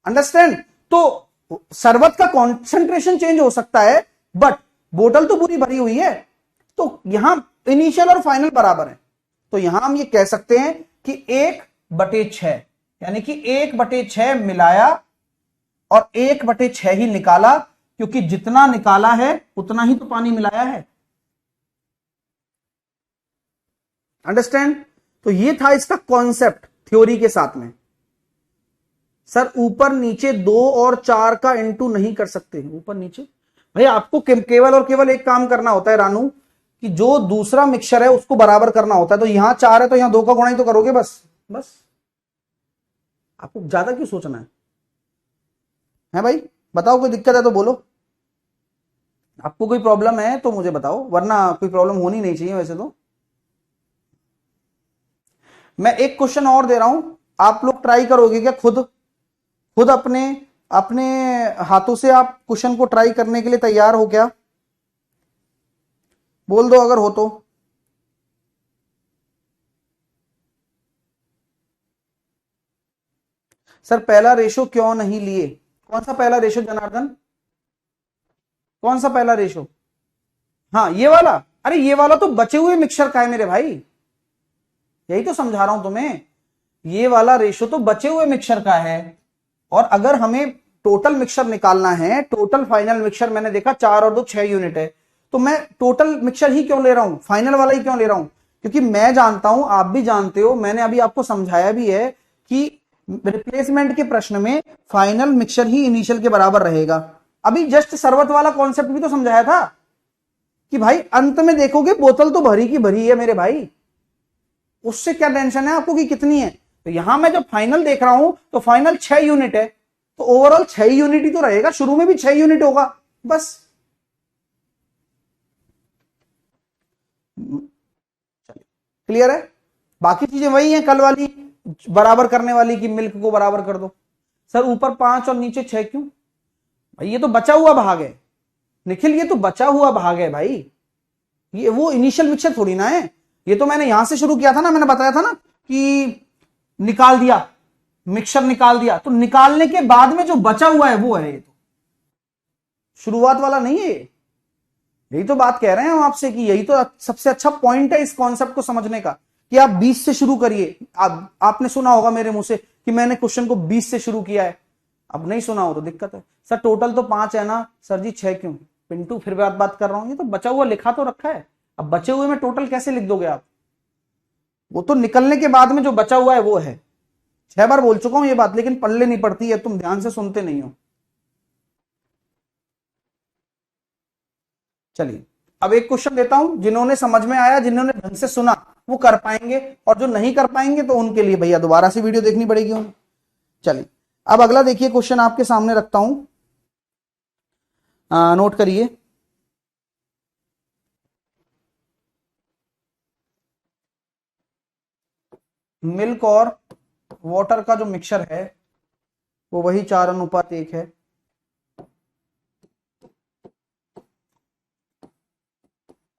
अंडरस्टैंड? तो शरबत का कॉन्सेंट्रेशन चेंज हो सकता है, बट बोतल तो पूरी भरी हुई है। तो यहां इनिशियल और फाइनल बराबर है। तो यहां हम ये कह सकते हैं कि 1/6, यानी कि 1/6 मिलाया और 1/6 ही निकाला, क्योंकि जितना निकाला है उतना ही तो पानी मिलाया है। अंडरस्टैंड? तो ये था इसका कॉन्सेप्ट थ्योरी के साथ में। सर ऊपर नीचे 2 और 4 का इंटू नहीं कर सकते, ऊपर नीचे भाई आपको केवल और केवल एक काम करना होता है रानू, कि जो दूसरा मिक्सचर है उसको बराबर करना होता है। तो यहां 4 है तो यहां 2 का गुणा ही तो करोगे, बस बस। आपको ज्यादा क्यों सोचना है भाई? बताओ, कोई दिक्कत है तो बोलो। आपको कोई प्रॉब्लम है तो मुझे बताओ, वरना कोई प्रॉब्लम होनी नहीं चाहिए वैसे तो। मैं एक क्वेश्चन और दे रहा हूं, आप लोग ट्राई करोगे क्या? खुद अपने अपने हाथों से आप क्वेश्चन को ट्राई करने के लिए तैयार हो क्या? बोल दो अगर हो तो। सर पहला रेशो क्यों नहीं लिए? कौन सा पहला रेशो जनार्दन? कौन सा पहला रेशो? हाँ ये वाला। अरे ये वाला तो बचे हुए मिक्सचर का है मेरे भाई, यही तो समझा रहा हूं तुम्हें। ये वाला रेशो तो बचे हुए मिक्सचर का है, और अगर हमें टोटल मिक्सचर निकालना है, टोटल फाइनल मिक्सचर मैंने देखा 4 और 2 6 यूनिट है, तो मैं टोटल मिक्सचर ही क्यों ले रहा हूं, फाइनल वाला ही क्यों ले रहा हूं? क्योंकि मैं जानता हूं, आप भी जानते हो, मैंने अभी आपको समझाया भी है कि रिप्लेसमेंट के प्रश्न में फाइनल मिक्सचर ही इनिशियल के बराबर रहेगा। अभी जस्ट शरबत वाला कॉन्सेप्ट भी तो समझाया था कि भाई अंत में देखोगे बोतल तो भरी की भरी है मेरे भाई, उससे क्या टेंशन है आपको कि कितनी है? तो यहां मैं जब फाइनल देख रहा हूं तो फाइनल 6 यूनिट है, तो ओवरऑल 6 यूनिट ही तो रहेगा, शुरू में भी 6 यूनिट होगा बस। क्लियर है? बाकी चीजें वही हैं कल वाली, बराबर करने वाली कि मिल्क को बराबर कर दो। सर ऊपर 5 और नीचे 6 क्यों? भाई ये तो बचा हुआ भाग है निखिल, ये तो बचा हुआ भाग है भाई, ये वो इनिशियल मिक्सचर थोड़ी ना है। ये तो मैंने यहां से शुरू किया था ना, मैंने बताया था ना कि निकाल दिया, मिक्सचर निकाल दिया, तो निकालने के बाद में जो बचा हुआ है वो है, ये तो शुरुआत वाला नहीं है। यही तो बात कह रहे हैं हम आपसे कि यही तो सबसे अच्छा पॉइंट है इस कॉन्सेप्ट को समझने का कि आप 20 से शुरू करिए। आपने सुना होगा मेरे मुंह से कि मैंने क्वेश्चन को 20 से शुरू किया है, अब नहीं सुना हो तो दिक्कत है। सर टोटल तो 5 है ना, सर जी 6 क्यों? पिंटू फिर बात कर रहा हूं, ये तो बचा हुआ लिखा तो रखा है, अब बचे हुए में टोटल कैसे लिख दोगे आप? वो तो निकलने के बाद में जो बचा हुआ है वो है। 6 बार बोल चुका हूं ये बात, लेकिन पल्ले नहीं पड़ती है, तुम ध्यान से सुनते नहीं हो। चलिए अब एक क्वेश्चन देता हूं, जिन्होंने समझ में आया, जिन्होंने ढंग से सुना वो कर पाएंगे, और जो नहीं कर पाएंगे तो उनके लिए भैया दोबारा से वीडियो देखनी पड़ेगी उन्हें। चलिए अब अगला देखिए, क्वेश्चन आपके सामने रखता हूं, नोट करिए। मिल्क और वाटर का जो मिक्सचर है वो वही 4:1 है।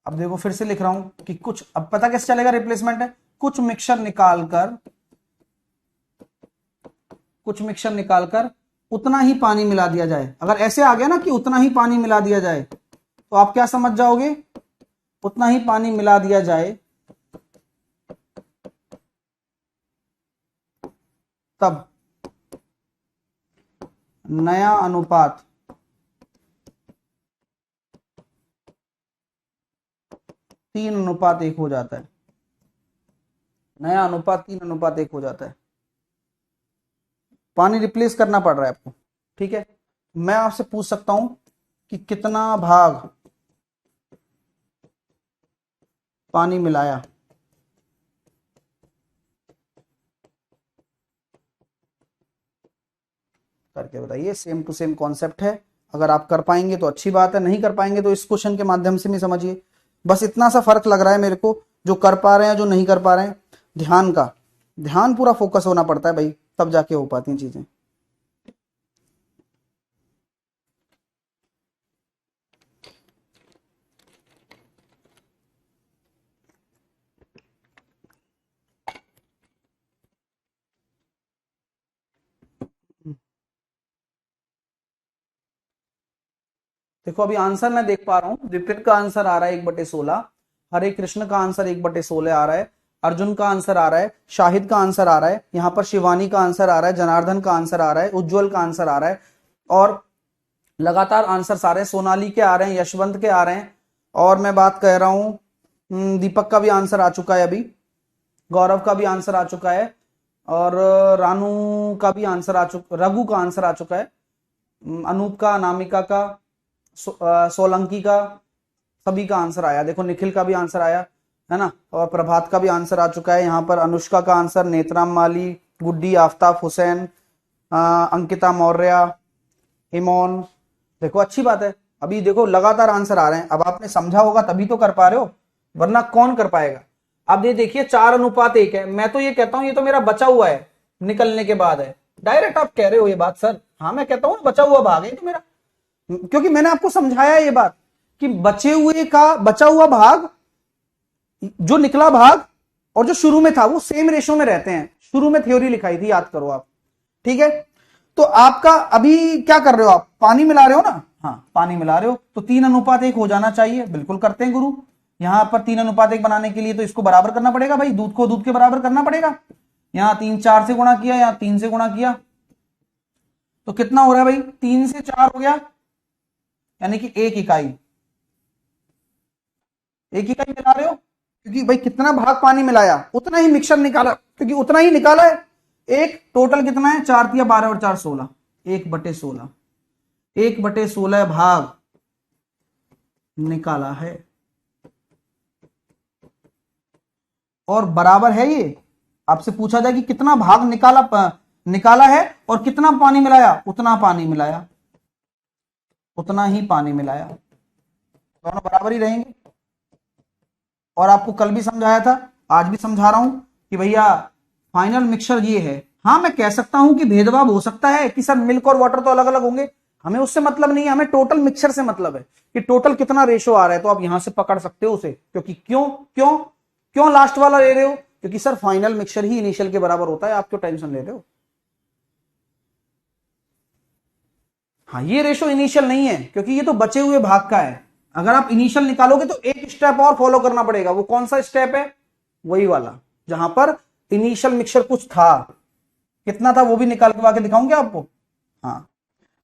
अब देखो फिर से लिख रहा हूं कि कुछ, अब पता कैसे चलेगा रिप्लेसमेंट है, कुछ मिक्सचर निकालकर उतना ही पानी मिला दिया जाए। अगर ऐसे आ गया ना कि उतना ही पानी मिला दिया जाए, तो आप क्या समझ जाओगे? उतना ही पानी मिला दिया जाए तब नया अनुपात 3:1 हो जाता है। नया अनुपात 3:1 हो जाता है। पानी रिप्लेस करना पड़ रहा है आपको, ठीक है। मैं आपसे पूछ सकता हूं कि कितना भाग पानी मिलाया, करके बताइए। सेम टू सेम कॉन्सेप्ट है, अगर आप कर पाएंगे तो अच्छी बात है, नहीं कर पाएंगे तो इस क्वेश्चन के माध्यम से भी समझिए। बस इतना सा फर्क लग रहा है मेरे को, जो कर पा रहे हैं जो नहीं कर पा रहे हैं, ध्यान पूरा फोकस होना पड़ता है भाई, तब जाके हो पाती हैं चीजें। देखो अभी आंसर मैं देख पा रहा हूं, विपिन का आंसर आ रहा है 1/16, हरे कृष्ण का आंसर 1/16 आ रहा है, अर्जुन का आंसर आ रहा है, शाहिद का आंसर आ रहा है, यहाँ पर शिवानी का आंसर आ रहा है, जनार्दन का आंसर आ रहा है, उज्जवल का आंसर आ रहा है, और लगातार आंसर आ रहे हैं, सोनाली के आ रहे हैं, यशवंत के आ रहे हैं, और मैं बात कर रहा हूं दीपक का भी आंसर आ चुका है, अभी गौरव का भी आंसर आ चुका है, और रानू का भी आंसर आ चुका, रघु का आंसर आ चुका है, अनूप का, अनामिका का, सोलंकी का, सभी का आंसर आया। देखो निखिल का भी आंसर आया है ना, और प्रभात का भी आंसर आ चुका है। यहाँ पर अनुष्का का आंसर, नेत्राम माली, गुड्डी, आफ्ताब हुसैन, अंकिता मौर्य, इमोन। देखो अच्छी बात है, अभी देखो लगातार आंसर आ रहे हैं। अब आपने समझा होगा तभी तो कर पा रहे हो, वरना कौन कर पाएगा। अब ये देखिए 4:1 है, मैं तो ये कहता हूं ये तो मेरा बचा हुआ है, निकलने के बाद है। डायरेक्ट आप कह रहे हो ये बात सर, हाँ मैं कहता हूं बचा हुआ भाग है तो मेरा, क्योंकि मैंने आपको समझाया ये बात कि बचे हुए का बचा हुआ भाग, जो निकला भाग और जो शुरू में था वो सेम रेशो में रहते हैं। शुरू में थ्योरी लिखाई थी, याद करो आप, ठीक है। तो आपका अभी क्या कर रहे हो, आप पानी मिला रहे हो ना, हाँ पानी मिला रहे हो, तो 3:1 हो जाना चाहिए, बिल्कुल करते हैं गुरु। यहां पर 3:1 बनाने के लिए तो इसको बराबर करना पड़ेगा भाई, दूध को दूध के बराबर करना पड़ेगा। यहां 3 4 से गुणा किया, यहां 3 से गुणा किया, तो कितना हो रहा है भाई, 3 से 4 हो गया, यानी कि 1 इकाई मिला रहे हो, क्योंकि भाई कितना भाग पानी मिलाया उतना ही मिक्सचर निकाला, क्योंकि उतना ही निकाला है। एक टोटल कितना है, 4×3 = 12 और 4 16, 1/16, 1/16 भाग निकाला है, और बराबर है ये आपसे पूछा जाए कि कितना भाग निकाला है और कितना पानी मिलाया, उतना पानी मिलाया, उतना ही पानी मिलाया, दोनों बराबर ही रहेंगे। और आपको कल भी समझाया था, आज भी समझा रहा हूं कि भैया फाइनल मिक्सचर ये है। हाँ मैं कह सकता हूं कि भेदभाव हो सकता है कि सर मिल्क और वाटर तो अलग अलग होंगे, हमें उससे मतलब नहीं है, हमें टोटल मिक्सचर से मतलब है कि टोटल कितना रेशो आ रहा है। तो आप यहां से पकड़ सकते हो उसे, क्योंकि क्यों क्यों क्यों लास्ट वाला ले रहे हो, क्योंकि सर फाइनल मिक्सचर ही इनिशियल के बराबर होता है, आप क्यों टेंशन ले रहे हो। हाँ ये रेशो इनिशियल नहीं है, क्योंकि ये तो बचे हुए भाग का है। अगर आप इनिशियल निकालोगे तो एक स्टेप और फॉलो करना पड़ेगा। वो कौन सा स्टेप है, वही वाला जहां पर इनिशियल मिक्सचर कुछ था, कितना था वो भी निकाल के आके दिखाऊंगे आपको। हाँ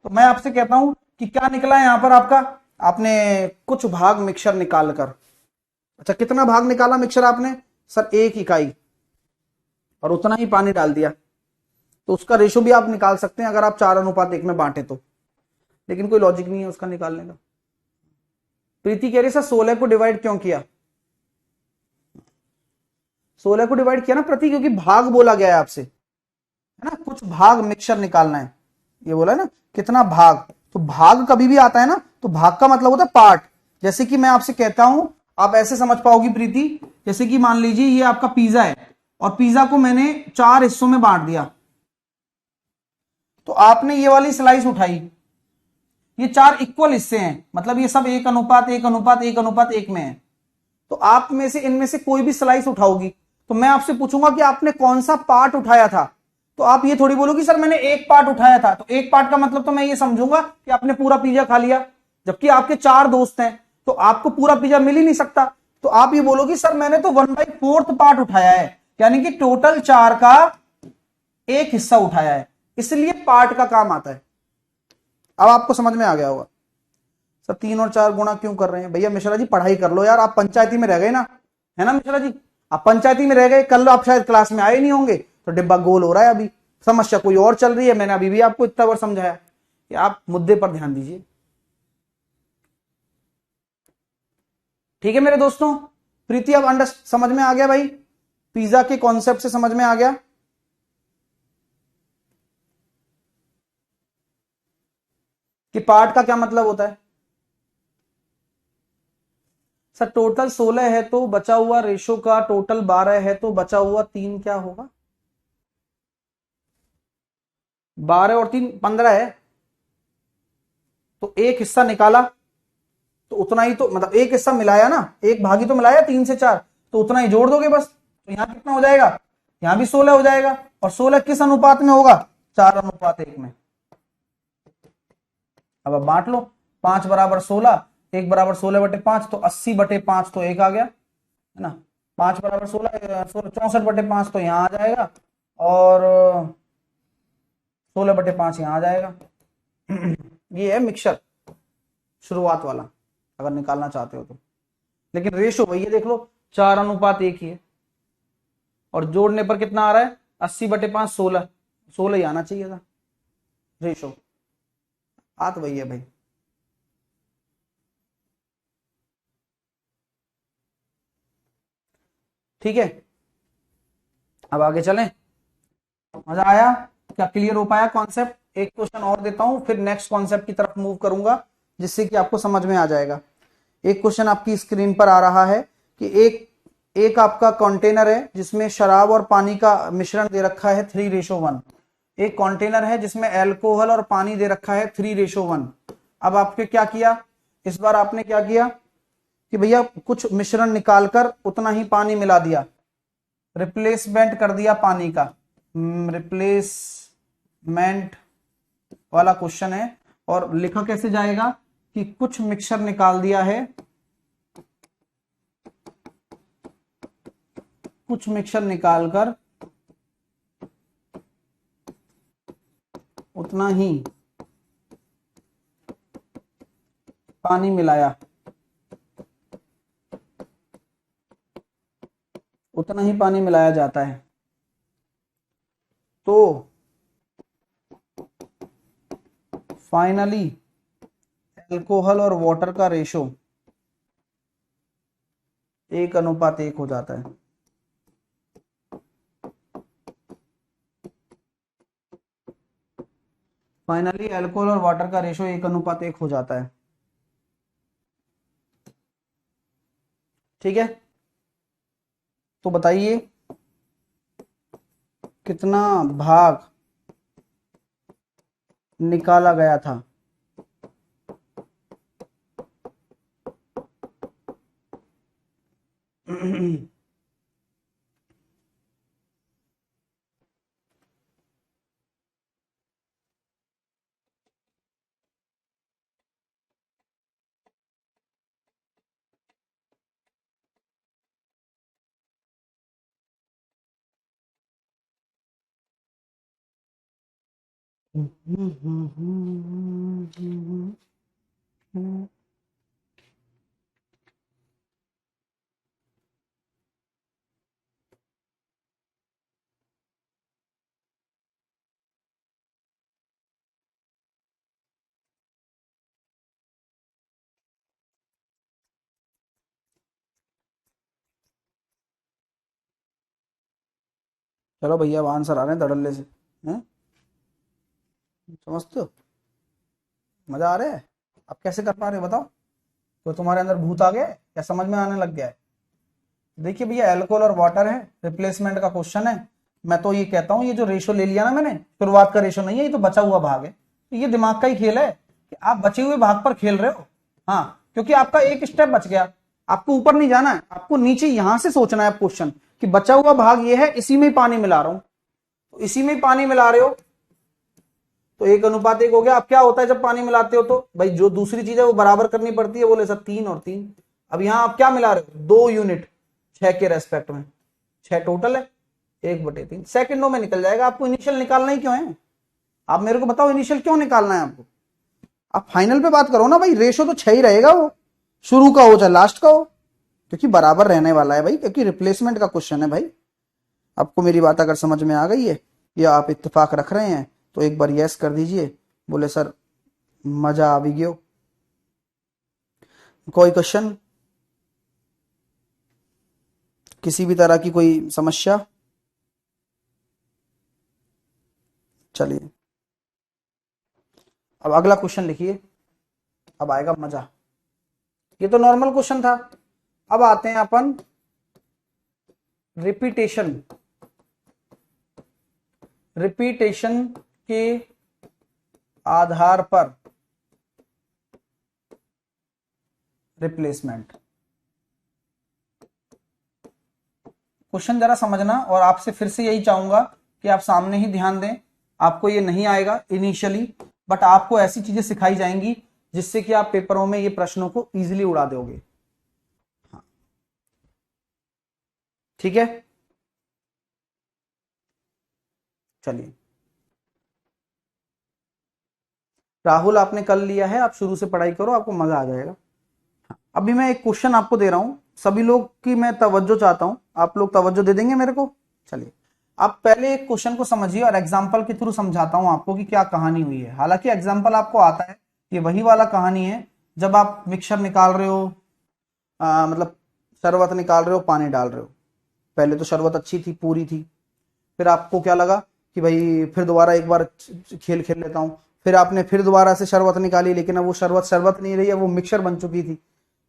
तो मैं आपसे कहता हूं कि क्या निकला है यहां पर आपका, आपने कुछ भाग मिक्सचर निकाल कर, अच्छा कितना भाग निकाला मिक्सचर आपने, सर 1 इकाई, और उतना ही पानी डाल दिया। तो उसका रेशो भी आप निकाल सकते हैं अगर आप 4:1 में बांटे तो, लेकिन कोई लॉजिक नहीं है उसका निकालने का। प्रीति कह रही सर 16 को डिवाइड क्यों किया, 16 को डिवाइड किया ना प्रति, क्योंकि भाग बोला गया है आपसे, है ना, कुछ भाग मिक्सचर निकालना है, ये बोला है ना कितना भाग। तो भाग कभी भी आता है ना तो भाग का मतलब होता है पार्ट। जैसे कि मैं आपसे कहता हूं, आप ऐसे समझ पाओगी प्रीति, जैसे कि मान लीजिए ये आपका पिज्जा है और पिज्जा को मैंने 4 हिस्सों में बांट दिया, तो आपने ये वाली स्लाइस उठाई, ये 4 इक्वल हिस्से हैं, मतलब ये सब 1:1:1:1 में है। तो आप में से इनमें से कोई भी स्लाइस उठाओगी तो मैं आपसे पूछूंगा कि आपने कौन सा पार्ट उठाया था, तो आप ये थोड़ी बोलोगी सर मैंने एक पार्ट उठाया था। तो एक पार्ट का मतलब तो मैं ये समझूंगा कि आपने पूरा पिज्जा खा लिया, जबकि आपके 4 दोस्त हैं तो आपको पूरा पिज्जा मिल ही नहीं सकता। तो आप ये बोलोगी सर मैंने तो 1/4 पार्ट उठाया है, यानी कि टोटल 4 का एक हिस्सा उठाया है, इसलिए पार्ट का काम आता है। अब आपको समझ में आ गया होगा। सर 3 और 4 गुणा क्यों कर रहे हैं, भैया मिश्रा जी पढ़ाई कर लो यार, आप पंचायती में रह गए ना, है ना मिश्रा जी, आप पंचायती में रह गए, कल आप शायद क्लास में आए नहीं होंगे, तो डिब्बा गोल हो रहा है, अभी समस्या कोई और चल रही है। मैंने अभी भी आपको इतना बार समझाया कि आप मुद्दे पर ध्यान दीजिए। ठीक है मेरे दोस्तों, प्रीति अब समझ में आ गया भाई, पिज्जा के कॉन्सेप्ट से समझ में आ गया कि पार्ट का क्या मतलब होता है। सर टोटल 16 है तो बचा हुआ रेशो का टोटल 12 है, तो बचा हुआ 3 क्या होगा, 12 और 3 15 है, तो एक हिस्सा निकाला तो उतना ही, तो मतलब एक हिस्सा मिलाया ना, एक भागी तो मिलाया 3 से 4, तो उतना ही जोड़ दोगे बस। तो यहां कितना हो जाएगा, यहां भी 16 हो जाएगा, और 16 किस अनुपात में होगा, 4:1 में। अब आप बांट लो, 5 बराबर 16, 1 बराबर 16/5, तो 80/5 तो एक आ गया, है ना, 5 बराबर 16, 64/5 तो यहाँ आ जाएगा, और 16/5 यहाँ आ जाएगा। ये है मिक्सचर शुरुआत वाला, अगर निकालना चाहते हो तो। लेकिन रेशो वही है, देख लो 4:1 ही है, और जोड़ने पर कितना आ रहा है, 80/5, 16, 16 ही आना चाहिए था रेशो, आ तो वही है भाई। ठीक है, अब आगे चलें, मजा आया, क्या क्लियर हो पाया कॉन्सेप्ट। एक क्वेश्चन और देता हूं, फिर नेक्स्ट कॉन्सेप्ट की तरफ मूव करूंगा, जिससे कि आपको समझ में आ जाएगा। एक क्वेश्चन आपकी स्क्रीन पर आ रहा है कि एक एक आपका कंटेनर है जिसमें शराब और पानी का मिश्रण दे रखा है 3:1। एक कंटेनर है जिसमें अल्कोहल और पानी दे रखा है 3:1। अब आपने क्या किया, इस बार आपने क्या किया कि भैया कुछ मिश्रण निकालकर उतना ही पानी मिला दिया, रिप्लेसमेंट कर दिया पानी का, रिप्लेसमेंट वाला क्वेश्चन है। और लिखा कैसे जाएगा कि कुछ मिक्सचर निकाल दिया है, कुछ मिक्सचर निकालकर उतना ही पानी मिलाया, उतना ही पानी मिलाया जाता है। तो फाइनली अल्कोहल और वाटर का रेशो 1:1 हो जाता है। फाइनली अल्कोहल और वाटर का रेशो 1:1 हो जाता है। ठीक है, तो बताइए कितना भाग निकाला गया था? चलो भैया, अब आंसर आ रहे हैं धड़ल्ले से। हैं, समझते हो? मजा आ रहा है? आप कैसे कर पा रहे हो बताओ? तो तुम्हारे अंदर भूत आ गया है या समझ में आने लग गया है? देखिए भैया, अल्कोहल और वाटर है, रिप्लेसमेंट का क्वेश्चन है। मैं तो ये कहता हूँ, ये जो रेशो ले लिया ना मैंने, शुरुआत का रेशो नहीं है, ये तो बचा हुआ भाग है। तो ये दिमाग का ही खेल है कि आप बचे हुए भाग पर खेल रहे हो। हाँ, क्योंकि आपका एक स्टेप बच गया। आपको ऊपर नहीं जाना है, आपको नीचे यहां से सोचना है क्वेश्चन कि बचा हुआ भाग ये है, इसी में ही पानी मिला रहा हूं। तो इसी में ही पानी मिला रहे हो तो 1:1 हो गया। अब क्या होता है जब पानी मिलाते हो? तो भाई जो दूसरी चीज है वो बराबर करनी पड़ती है। बोले सर 3 और 3। अब यहां आप क्या मिला रहे हो? 2 यूनिट 6 के रेस्पेक्ट में। 6 टोटल है, 1/3 सेकंडों में निकल जाएगा। आपको इनिशियल निकालना ही क्यों है? आप मेरे को बताओ, इनिशियल क्यों निकालना है आपको? आप फाइनल पे बात करो ना भाई। रेशो तो 6 ही रहेगा, वो शुरू का हो चाहे लास्ट का हो, क्योंकि बराबर रहने वाला है भाई, क्योंकि रिप्लेसमेंट का क्वेश्चन है भाई। आपको मेरी बात अगर समझ में आ गई है या आप इत्तेफाक रख रहे हैं तो एक बार यस कर दीजिए। बोले सर मजा आ भी गयो। कोई क्वेश्चन, किसी भी तरह की कोई समस्या? चलिए, अब अगला क्वेश्चन लिखिए। अब आएगा मजा। ये तो नॉर्मल क्वेश्चन था। अब आते हैं अपन रिपीटेशन। रिपीटेशन के आधार पर रिप्लेसमेंट। क्वेश्चन जरा समझना, और आपसे फिर से यही चाहूंगा कि आप सामने ही ध्यान दें। आपको ये नहीं आएगा इनिशियली, बट आपको ऐसी चीजें सिखाई जाएंगी जिससे कि आप पेपरों में ये प्रश्नों को इजीली उड़ा दोगे। ठीक है, चलिए। राहुल, आपने कल लिया है, आप शुरू से पढ़ाई करो, आपको मजा आ जाएगा। अभी मैं एक क्वेश्चन आपको दे रहा हूं, सभी लोग की मैं तवज्जो चाहता हूं। आप लोग तवज्जो दे देंगे मेरे को? चलिए, आप पहले एक क्वेश्चन को समझिए और एग्जाम्पल के थ्रू समझाता हूं आपको कि क्या कहानी हुई है। हालांकि एग्जाम्पल आपको आता है, ये वही वाला कहानी है जब आप मिक्सचर निकाल रहे हो, मतलब शरबत निकाल रहे हो, पानी डाल रहे हो। पहले तो शरबत अच्छी थी, पूरी थी। फिर आपको क्या लगा कि भाई फिर दोबारा एक बार खेल खेल लेता हूं। फिर आपने फिर दोबारा से शरबत निकाली, लेकिन अब वो शरबत शरबत नहीं रही है, वो मिक्सचर बन चुकी थी।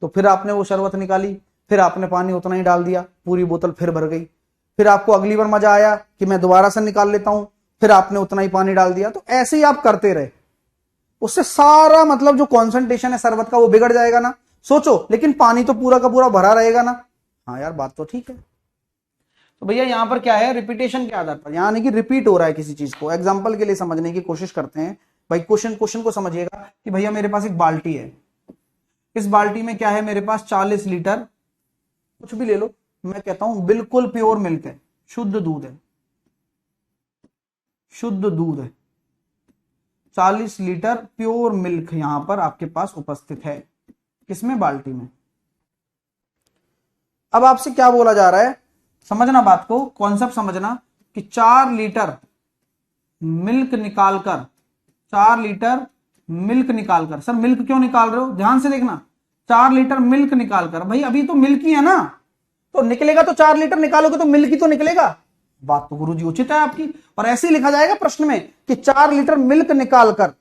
तो फिर आपने वो शरबत निकाली, फिर आपने पानी उतना ही डाल दिया, पूरी बोतल फिर भर गई। फिर आपको अगली बार मजा आया कि मैं दोबारा से निकाल लेता हूं, फिर आपने उतना ही पानी डाल दिया। तो ऐसे ही आप करते रहे, उससे सारा मतलब जो कॉन्सेंट्रेशन है शरबत का वो बिगड़ जाएगा ना। सोचो, लेकिन पानी तो पूरा का पूरा भरा रहेगा ना। हाँ यार, बात तो ठीक है। तो भैया यहां पर क्या है, रिपीटेशन के आधार पर, यानी कि रिपीट हो रहा है किसी चीज को। एग्जांपल के लिए समझने की कोशिश करते हैं भाई। क्वेश्चन क्वेश्चन को समझिएगा कि भैया मेरे पास एक बाल्टी है। इस बाल्टी में क्या है मेरे पास? 40 लीटर, कुछ भी ले लो। मैं कहता हूं बिल्कुल प्योर मिल्क है, शुद्ध दूध है, शुद्ध दूध है। 40 लीटर प्योर मिल्क यहां पर आपके पास उपस्थित है, किसमें? बाल्टी में। अब आपसे क्या बोला जा रहा है, समझना बात को, कॉन्सेप्ट समझना कि 4 लीटर मिल्क निकालकर, 4 लीटर मिल्क निकालकर, सर मिल्क क्यों निकाल रहे हो? ध्यान से देखना, 4 लीटर मिल्क निकालकर, भाई अभी तो मिल्क ही है ना, तो निकलेगा तो 4 लीटर निकालोगे तो मिल्क ही तो निकलेगा। बात तो गुरुजी उचित है आपकी। और ऐसे ही लिखा जाएगा प्रश्न में कि 4 लीटर मिल्क निकालकर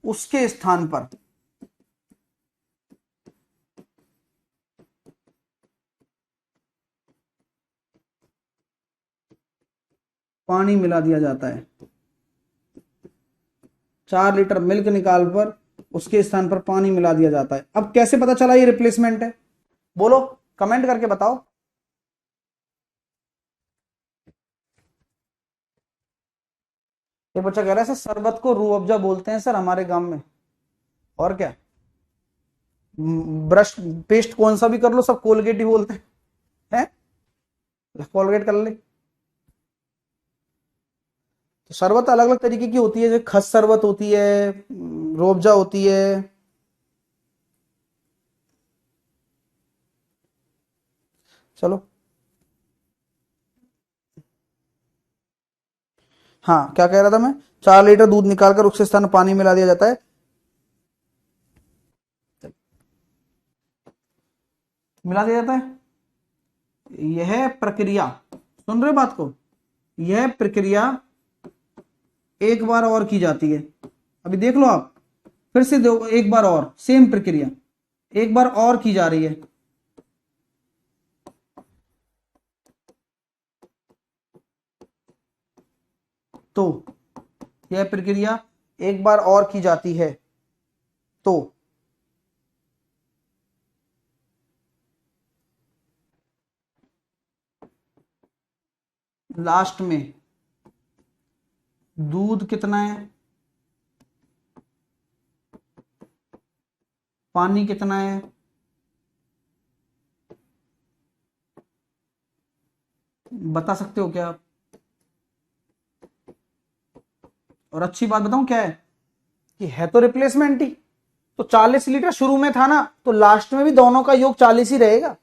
उसके स्थान पर पानी मिला दिया जाता है। 4 लीटर मिल्क निकाल पर उसके स्थान पर पानी मिला दिया जाता है। अब कैसे पता चला ये रिप्लेसमेंट है? बोलो, कमेंट करके बताओ। ये बच्चा कह रहा है सर शरबत को रूह अफ़ज़ा बोलते हैं सर हमारे गांव में। और क्या, ब्रश पेस्ट कौन सा भी कर लो सब कोलगेट ही बोलते हैं। कोलगेट कर ले। तो शरबत अलग अलग तरीके की होती है, जो खस शरबत होती है, रूह अफ़ज़ा होती है। चलो, हाँ क्या कह रहा था मैं? 4 लीटर दूध निकालकर उसके स्थान पर पानी मिला दिया जाता है। मिला दिया जाता है। यह प्रक्रिया, सुन रहे हो बात को, यह प्रक्रिया एक बार और की जाती है। अभी देख लो आप, फिर से दो, एक बार और सेम प्रक्रिया एक बार और की जा रही है। तो यह प्रक्रिया एक बार और की जाती है तो लास्ट में दूध कितना है, पानी कितना है, बता सकते हो क्या आप? और अच्छी बात बताऊं क्या है कि है तो रिप्लेसमेंट ही। तो 40 लीटर शुरू में था ना, तो लास्ट में भी दोनों का योग 40 ही रहेगा।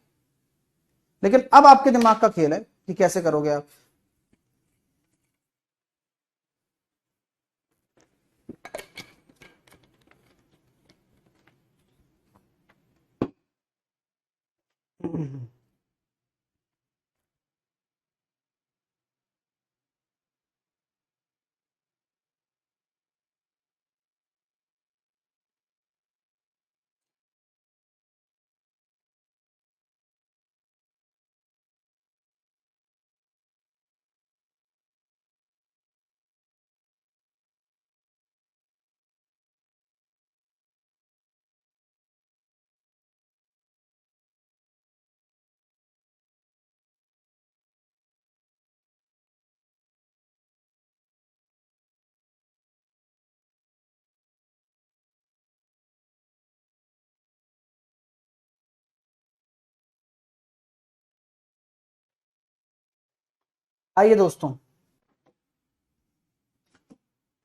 लेकिन अब आपके दिमाग का खेल है कि कैसे करोगे आप। आइए दोस्तों,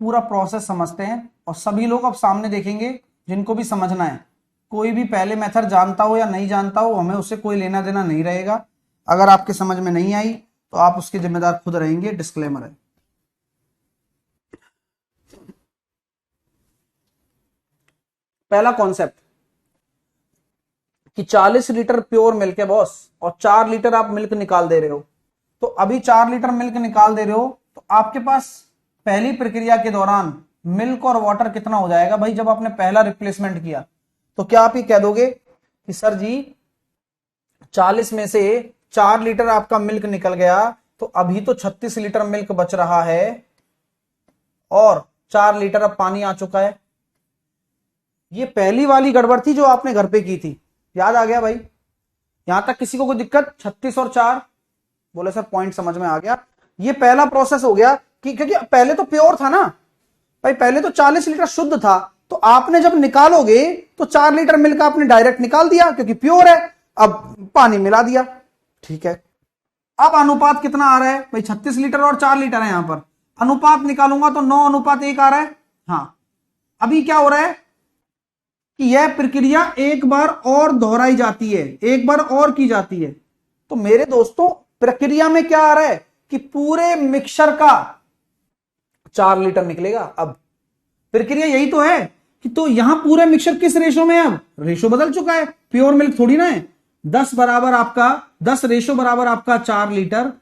पूरा प्रोसेस समझते हैं और सभी लोग अब सामने देखेंगे जिनको भी समझना है। कोई भी पहले मेथड जानता हो या नहीं जानता हो, हमें उससे कोई लेना देना नहीं रहेगा। अगर आपके समझ में नहीं आई तो आप उसके जिम्मेदार खुद रहेंगे, डिस्क्लेमर है। पहला कॉन्सेप्ट कि 40 लीटर प्योर मिल्क है बॉस, और 4 लीटर आप मिल्क निकाल दे रहे हो। तो अभी 4 लीटर मिल्क निकाल दे रहे हो तो आपके पास पहली प्रक्रिया के दौरान मिल्क और वाटर कितना हो जाएगा भाई? जब आपने पहला रिप्लेसमेंट किया तो क्या आप ये कह दोगे कि सर जी 40 में से 4 लीटर आपका मिल्क निकल गया, तो अभी तो 36 लीटर मिल्क बच रहा है और 4 लीटर अब पानी आ चुका है। ये पहली वाली गड़बड़ थी जो आपने घर पे की थी, याद आ गया भाई? यहां तक किसी को कोई दिक्कत? 36 और 4 बोले सर, पॉइंट समझ में आ गया। ये पहला प्रोसेस हो गया कि क्योंकि पहले तो प्योर था ना भाई, पहले तो 40 लीटर शुद्ध था, तो आपने जब निकालोगे तो 4 लीटर मिल्क आपने डायरेक्ट निकाल दिया क्योंकि प्योर है। अब पानी मिला दिया, ठीक है। अब अनुपात कितना आ रहा है भाई? 36 लीटर और 4 लीटर है। यहां पर अनुपात निकालूंगा तो 9:1 आ रहा है। हाँ, अभी क्या हो रहा है कि यह प्रक्रिया एक बार और दोहराई जाती है, एक बार और की जाती है। तो मेरे दोस्तों, प्रक्रिया में क्या आ रहा है कि पूरे मिक्सर का 4 लीटर निकलेगा। अब प्रक्रिया यही तो है कि तो यहां पूरे मिक्सर किस रेशो में है? अब रेशो बदल चुका है, प्योर मिल्क थोड़ी ना है। 10 बराबर आपका 10 रेशो बराबर आपका 4 लीटर,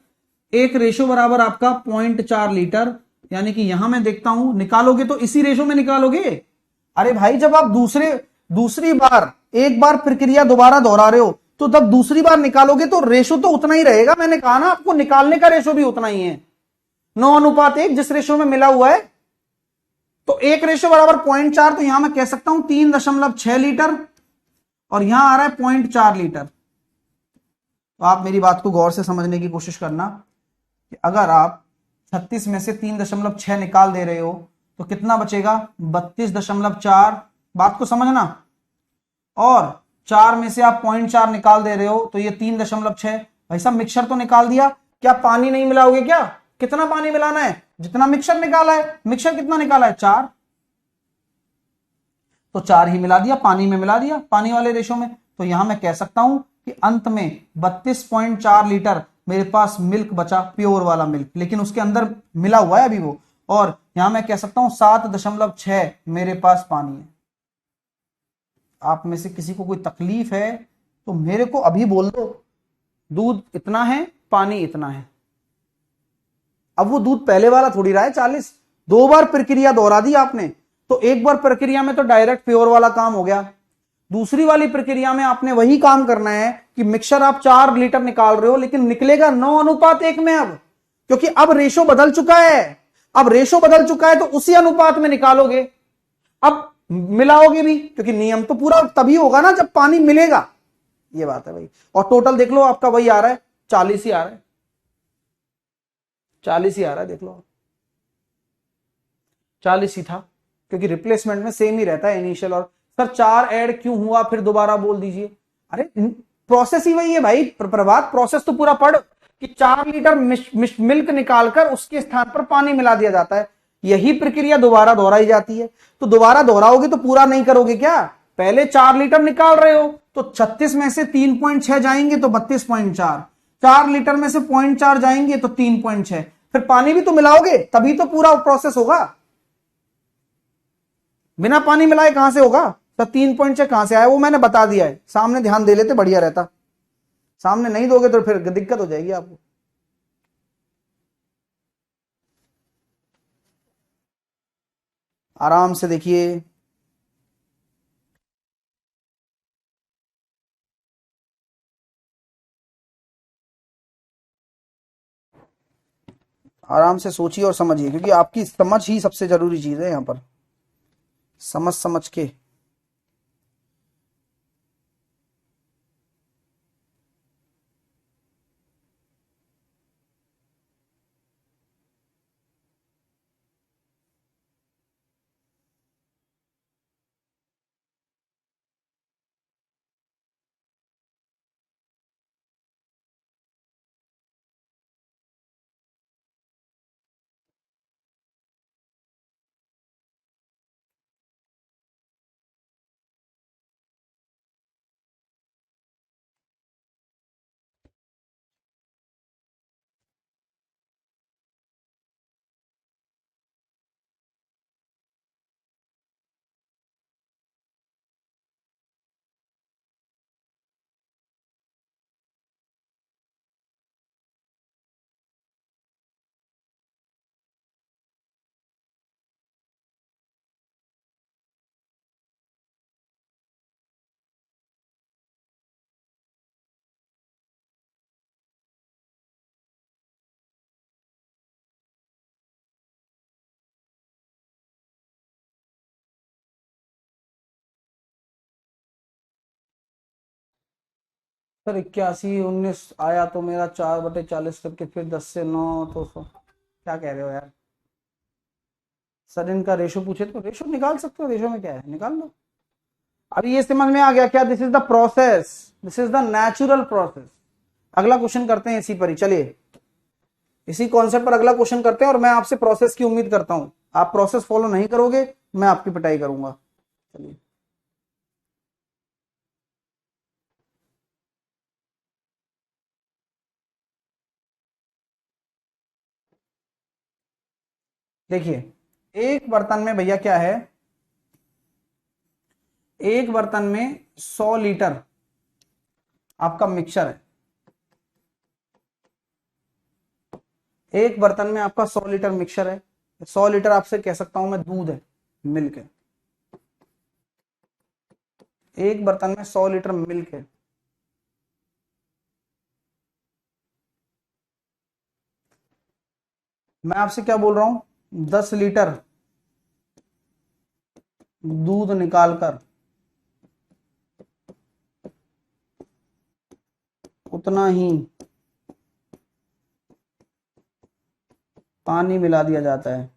एक रेशो बराबर आपका 0.4 लीटर, यानी कि यहां मैं देखता हूं, निकालोगे तो इसी रेशो में निकालोगे। अरे भाई जब आप दूसरी बार, एक बार प्रक्रिया दोबारा दोहरा रहे हो तो जब दूसरी बार निकालोगे तो रेशो तो उतना ही रहेगा। मैंने कहा ना आपको निकालने का रेशो भी उतना ही है, 9:1 जिस रेशो में मिला हुआ है। तो एक रेशो बराबर 0.4, तो यहां मैं कह सकता हूं 3.6 लीटर, और यहां आ रहा है 0.4 लीटर। तो आप मेरी बात को गौर से समझने की कोशिश करना कि अगर आप 36 में से 3.6 निकाल दे रहे हो तो कितना बचेगा, 32.4। बात को समझना। और 4 में से आप 0.4 निकाल दे रहे हो तो ये 3.6। भाई साहब मिक्सर तो निकाल दिया, क्या पानी नहीं मिलाओगे क्या? कितना पानी मिलाना है? जितना मिक्सर निकाला है। मिक्सर कितना निकाला है? 4, तो 4 ही मिला दिया, पानी में मिला दिया, पानी वाले रेशो में। तो यहां मैं कह सकता हूं कि अंत में 32.4 लीटर मेरे पास मिल्क बचा, प्योर वाला मिल्क, लेकिन उसके अंदर मिला हुआ है अभी वो। और यहां मैं कह सकता हूं 7.6 मेरे पास पानी है। आप में से किसी को कोई तकलीफ है तो मेरे को अभी बोल दो। दूध इतना है, पानी इतना है। अब वो दूध पहले वाला थोड़ी रहा है 40, 2 बार प्रक्रिया दोहरा दी आपने। तो एक बार प्रक्रिया में तो डायरेक्ट प्योर वाला काम हो गया, दूसरी वाली प्रक्रिया में आपने वही काम करना है कि मिक्सर आप 4 लीटर निकाल रहे हो, लेकिन निकलेगा 9:1 में अब, क्योंकि अब रेशो बदल चुका है। अब रेशो बदल चुका है तो उसी अनुपात में निकालोगे। अब मिलाओगे भी, क्योंकि नियम तो पूरा तभी होगा ना जब पानी मिलेगा। ये बात है भाई। और टोटल देख लो आपका वही आ रहा है, 40 ही आ रहा है, 40 ही आ रहा है, देख लो 40 ही था, क्योंकि रिप्लेसमेंट में सेम ही रहता है इनिशियल और। सर 4 ऐड क्यों हुआ, फिर दोबारा बोल दीजिए। अरे प्रोसेस ही वही है भाई प्रभात, प्रोसेस तो पूरा पढ़ कि 4 लीटर मिल्क निकालकर उसके स्थान पर पानी मिला दिया जाता है। यही प्रक्रिया दोबारा दोहराई जाती है। तो दोबारा दोहराओगे तो पूरा नहीं करोगे क्या? पहले 4 लीटर निकाल रहे हो तो 36 में से 3.6 जाएंगे तो 32.4, 4 लीटर में से 0.4 जाएंगे तो 3.6, फिर पानी भी तो मिलाओगे तभी तो पूरा प्रोसेस होगा। बिना पानी मिलाए कहां से होगा? तो 3.6 कहां से आया वो मैंने बता दिया है, सामने ध्यान दे लेते बढ़िया रहता। सामने नहीं दोगे तो फिर दिक्कत हो जाएगी आपको। आराम से देखिए। आराम से सोचिए और समझिए, क्योंकि आपकी समझ ही सबसे जरूरी चीज है यहां पर। समझ समझ के। सर 81, 19 आया तो मेरा 4/40 करके, फिर 10 से 9 तो क्या कह रहे हो यार? सर इनका रेशो पूछे तो रेशो निकाल सकते हो, रेशो में क्या है, निकाल लो। अभी ये समझ में आ गया क्या? This is the process, this is the natural process. अगला क्वेश्चन करते हैं इसी पर ही, चलिए इसी कॉन्सेप्ट पर अगला क्वेश्चन करते हैं। और मैं आपसे प्रोसेस की उम्मीद करता हूं, आप प्रोसेस फॉलो नहीं करोगे मैं आपकी पिटाई करूंगा। चलिए देखिए, एक बर्तन में भैया क्या है, एक बर्तन में 100 लीटर आपका मिक्सचर है। एक बर्तन में आपका 100 लीटर मिक्सचर है, 100 लीटर आपसे कह सकता हूं मैं दूध है, मिल्क है। एक बर्तन में 100 लीटर मिल्क है। मैं आपसे क्या बोल रहा हूं, 10 लीटर दूध निकालकर उतना ही पानी मिला दिया जाता है।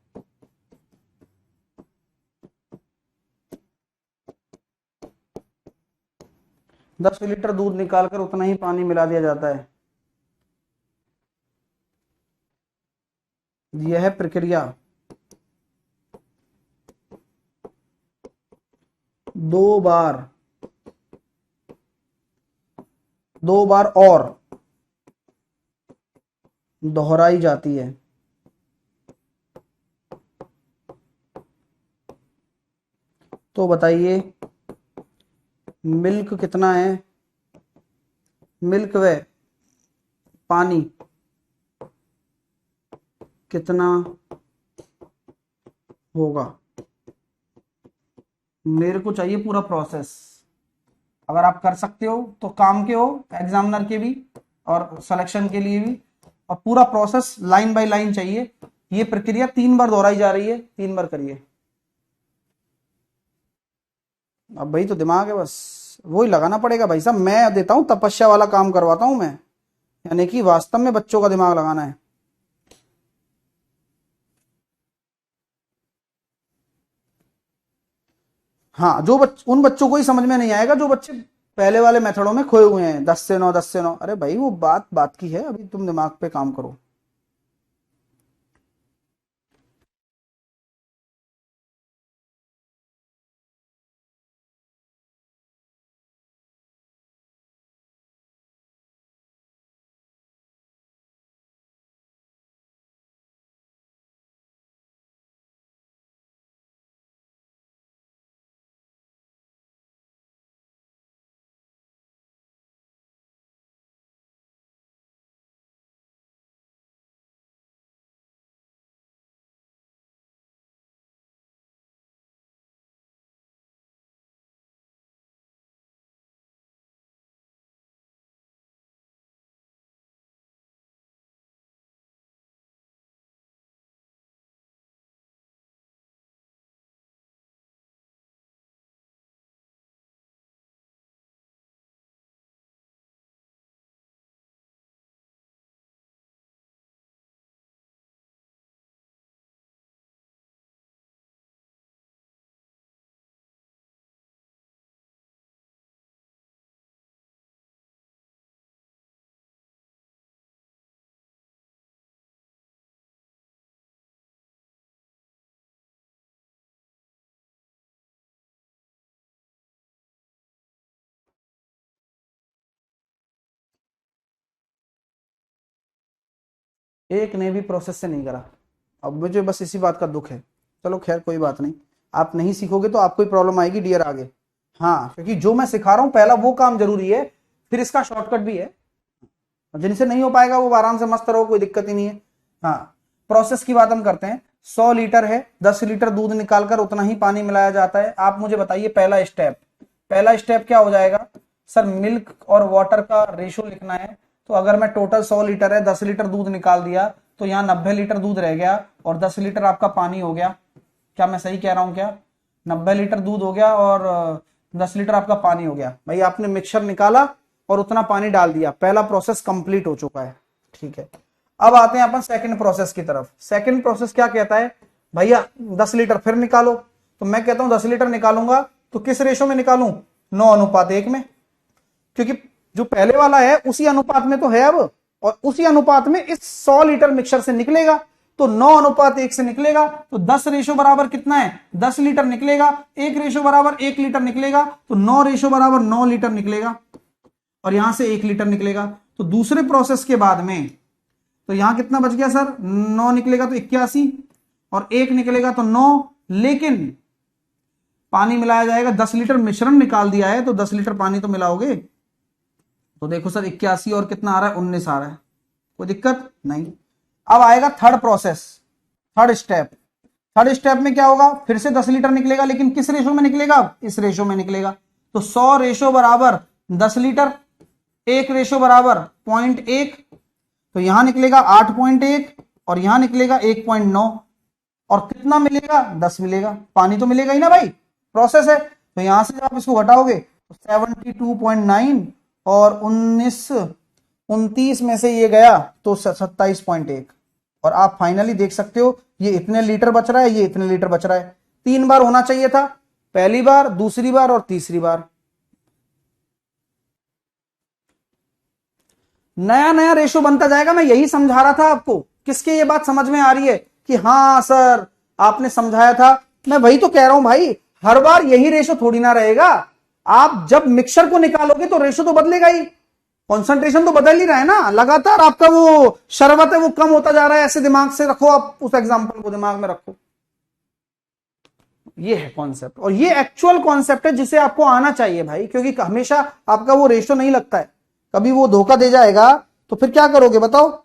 दस लीटर दूध निकालकर उतना ही पानी मिला दिया जाता है। यह है प्रक्रिया। दो बार और दोहराई जाती है। तो बताइए मिल्क कितना है, मिल्क व पानी कितना होगा। मेरे को चाहिए पूरा प्रोसेस। अगर आप कर सकते हो तो काम के हो, एग्जामिनर के भी और सिलेक्शन के लिए भी, और पूरा प्रोसेस लाइन बाय लाइन चाहिए। ये प्रक्रिया 3 बार दोहराई जा रही है, 3 बार करिए। अब भाई तो दिमाग है, बस वही लगाना पड़ेगा भाई साहब। मैं देता हूं तपस्या वाला काम करवाता हूं मैं, यानी कि वास्तव में बच्चों का दिमाग लगाना है। हाँ, उन बच्चों को ही समझ में नहीं आएगा जो बच्चे पहले वाले मेथडों में खोए हुए हैं, 10 से 9 10 से 9। अरे भाई वो बात बात की है, अभी तुम दिमाग पे काम करो। एक ने भी प्रोसेस से नहीं करा। अब मुझे बस इसी बात का दुख है। चलो खैर कोई बात नहीं, आप नहीं सीखोगे तो आपको ही प्रॉब्लम आएगी डियर आगे। हाँ, क्योंकि जो मैं सिखा रहा हूं पहला वो काम जरूरी है, फिर इसका शॉर्टकट भी है। जिनसे नहीं हो पाएगा वो आराम से मस्त रहो, कोई दिक्कत ही नहीं है। हाँ, प्रोसेस की बात हम करते हैं। 100 लीटर है, 10 लीटर दूध निकालकर उतना ही पानी मिलाया जाता है। आप मुझे बताइए पहला स्टेप क्या हो जाएगा। सर मिल्क और वाटर का रेशो लिखना है। तो अगर मैं टोटल 100 लीटर है, 10 लीटर दूध निकाल दिया, तो यहाँ 90 लीटर दूध रह गया और 10 लीटर आपका पानी हो गया। क्या मैं सही कह रहा हूं क्या? 90 लीटर दूध हो गया और 10 लीटर आपका पानी हो गया। भाई आपने मिक्सचर निकाला और उतना पानी डाल दिया, पहला प्रोसेस कंप्लीट हो चुका है। ठीक है, अब आते हैं अपन सेकंड प्रोसेस की तरफ। सेकंड प्रोसेस क्या कहता है, भैया 10 लीटर फिर निकालो। तो मैं कहता हूं 10 लीटर निकालूंगा तो किस रेशो में निकालूं, 9:1 में, क्योंकि जो पहले वाला है उसी अनुपात में तो है अब, और उसी अनुपात में इस 100 लीटर मिक्सचर से निकलेगा। तो 9:1 से निकलेगा, तो 10 रेशो बराबर कितना है, 10 लीटर निकलेगा। 1 रेशो बराबर 1 लीटर निकलेगा, तो 9 रेशो बराबर 9 लीटर निकलेगा, और यहां से 1 लीटर निकलेगा। तो दूसरे प्रोसेस के बाद में तो यहां कितना बच गया सर, 9 निकलेगा तो 81, और 1 निकलेगा तो 9, लेकिन पानी मिलाया जाएगा। 10 लीटर मिश्रण निकाल दिया है तो 10 लीटर पानी तो मिलाओगे। तो देखो सर 81 और कितना आ रहा है, 19 आ रहा है, कोई दिक्कत नहीं। अब आएगा third process, third step. Third step में क्या होगा, फिर से 10 लीटर निकलेगा, लेकिन किस रेशो में निकलेगा, इस रेशो में निकलेगा। तो 100 रेशो बराबर 10 लीटर, एक रेशो बराबर 0.1, तो यहां निकलेगा 8.1 और यहां निकलेगा 1.9, और कितना मिलेगा, 10 मिलेगा। पानी तो मिलेगा ही ना भाई, प्रोसेस है। तो यहां से जब आप इसको घटाओगे तो 72.9 और 29 में से ये गया तो 27.1, और आप फाइनली देख सकते हो ये इतने लीटर बच रहा है, ये इतने लीटर बच रहा है। 3 बार होना चाहिए था, पहली बार, दूसरी बार और तीसरी बार। नया नया रेशो बनता जाएगा, मैं यही समझा रहा था आपको। किसके ये बात समझ में आ रही है कि हाँ सर आपने समझाया था, मैं वही तो कह रहा हूं भाई, हर बार यही रेशो थोड़ी ना रहेगा। आप जब मिक्सचर को निकालोगे तो रेशो तो बदलेगा ही, कॉन्सेंट्रेशन तो बदल ही रहा है ना लगातार। आपका वो शरबत है वो कम होता जा रहा है, ऐसे दिमाग से रखो, आप उस एग्जांपल को दिमाग में रखो। ये है कॉन्सेप्ट, और ये एक्चुअल कॉन्सेप्ट है जिसे आपको आना चाहिए भाई, क्योंकि हमेशा आपका वो रेशो नहीं लगता है, कभी वो धोखा दे जाएगा तो फिर क्या करोगे बताओ।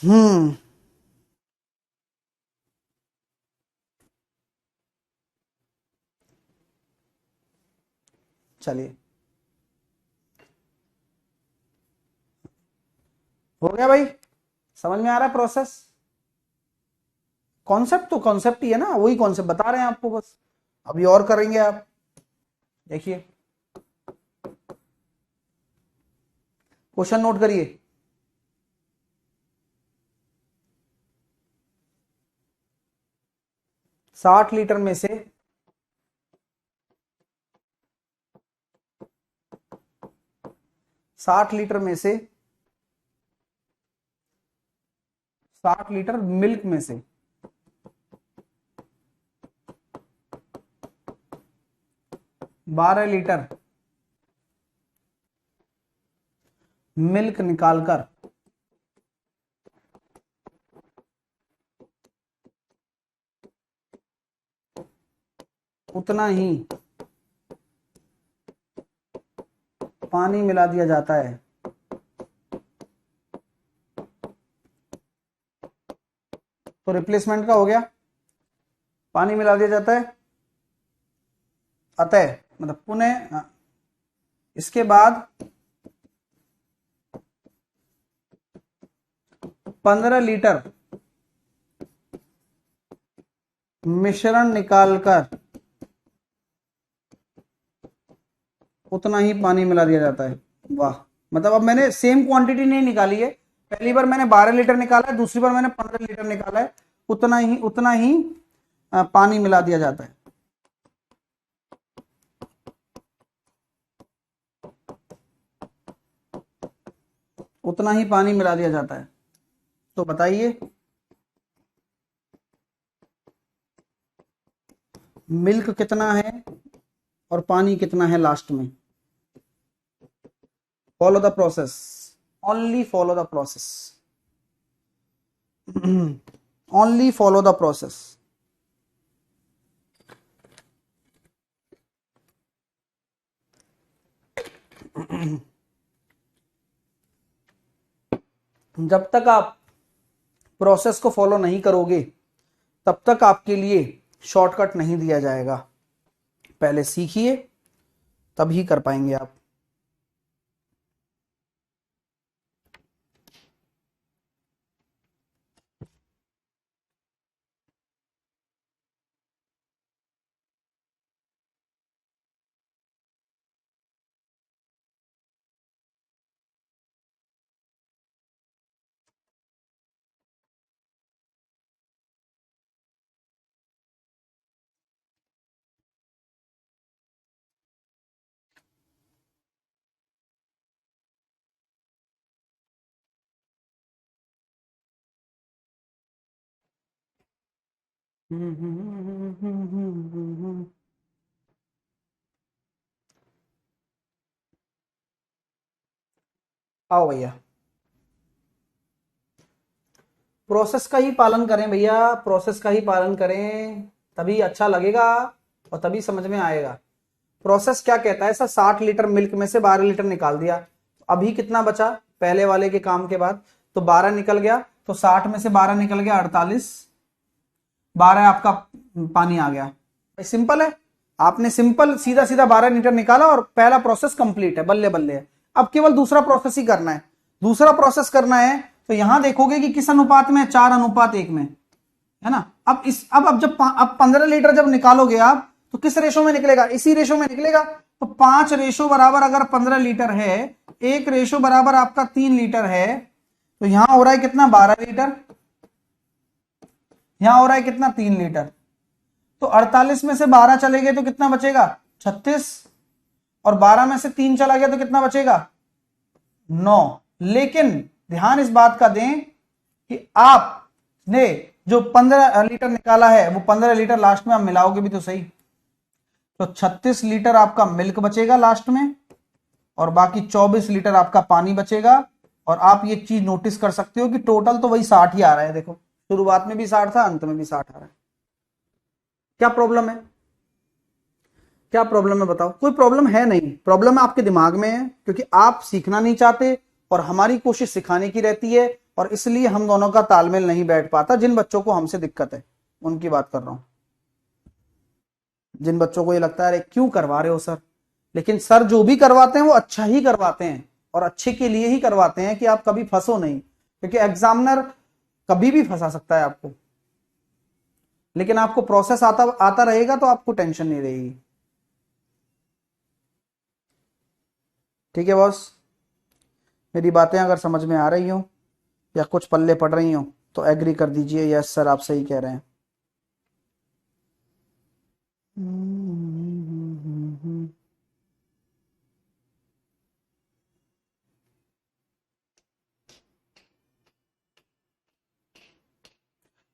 हम्म, चलिए हो गया भाई, समझ में आ रहा है प्रोसेस। कॉन्सेप्ट तो कॉन्सेप्ट ही है ना, वही कॉन्सेप्ट बता रहे हैं आपको बस, अभी और करेंगे आप। देखिए क्वेश्चन नोट करिए। 60 लीटर में से 60 लीटर में से 60 लीटर मिल्क में से 12 लीटर मिल्क निकालकर उतना ही पानी मिला दिया जाता है। तो रिप्लेसमेंट का हो गया, पानी मिला दिया जाता है, अतः मतलब पुनः इसके बाद 15 लीटर मिश्रण निकालकर उतना ही पानी मिला दिया जाता है। वाह, मतलब अब मैंने सेम क्वांटिटी नहीं निकाली है, पहली बार मैंने 12 लीटर निकाला है, दूसरी बार मैंने 15 लीटर निकाला है, उतना ही पानी मिला दिया जाता है। उतना ही पानी मिला दिया जाता है। तो बताइए मिल्क कितना है और पानी कितना है लास्ट में। Follow the process, only follow the process, only follow the process. जब तक आप प्रोसेस को फॉलो नहीं करोगे तब तक आपके लिए शॉर्टकट नहीं दिया जाएगा। पहले सीखिए तभी कर पाएंगे आप। आओ भैया, प्रोसेस का ही पालन करें भैया, प्रोसेस का ही पालन करें, तभी अच्छा लगेगा और तभी समझ में आएगा। प्रोसेस क्या कहता है सर, 60 लीटर मिल्क में से 12 लीटर निकाल दिया, तो अभी कितना बचा पहले वाले के काम के बाद, तो 12 निकल गया, तो 60 में से 12 निकल गया 48, 12 आपका पानी आ गया। सिंपल है, आपने सिंपल सीधा सीधा 12 लीटर निकाला और पहला प्रोसेस कंप्लीट है, बल्ले बल्ले है। अब केवल दूसरा प्रोसेस ही करना है। दूसरा प्रोसेस करना है तो यहां देखोगे कि किस अनुपात में, 4:1 में, है ना। अब जब 15 लीटर जब निकालोगे आप तो किस रेशो में निकलेगा, इसी रेशो में निकलेगा। तो 5 रेशो बराबर अगर 15 लीटर है, 1 रेशो बराबर आपका 3 लीटर है, तो यहां हो रहा है कितना, 12 लीटर, यहां हो रहा है कितना, 3 लीटर। तो 48 में से 12 चले गए तो कितना बचेगा, 36, और 12 में से 3 चला गया तो कितना बचेगा, 9। लेकिन ध्यान इस बात का दें कि आपने जो 15 लीटर निकाला है वो 15 लीटर लास्ट में आप मिलाओगे भी तो सही, तो 36 लीटर आपका मिल्क बचेगा लास्ट में, और बाकी 24 लीटर आपका पानी बचेगा। और आप ये चीज नोटिस कर सकते हो कि टोटल तो वही 60 ही आ रहा है। देखो शुरुआत में भी 60 था, अंत में भी 60 आ रहा है। क्या प्रॉब्लम है, क्या प्रॉब्लम है बताओ। कोई प्रॉब्लम है नहीं, प्रॉब्लम आपके दिमाग में है, क्योंकि आप सीखना नहीं चाहते और हमारी कोशिश सिखाने की रहती है, और इसलिए हम दोनों का तालमेल नहीं बैठ पाता। जिन बच्चों को हमसे दिक्कत है उनकी बात कर रहा हूं, जिन बच्चों को ये लगता है अरे क्यों करवा रहे हो सर, लेकिन सर जो भी करवाते हैं वो अच्छा ही करवाते हैं, और अच्छे के लिए ही करवाते हैं कि आप कभी फंसो नहीं, क्योंकि एग्जामिनर कभी भी फंसा सकता है आपको। लेकिन आपको प्रोसेस आता रहेगा तो आपको टेंशन नहीं रहेगी। ठीक है बॉस, मेरी बातें अगर समझ में आ रही हो या कुछ पल्ले पड़ रही हो तो एग्री कर दीजिए, यस सर आप सही कह रहे हैं।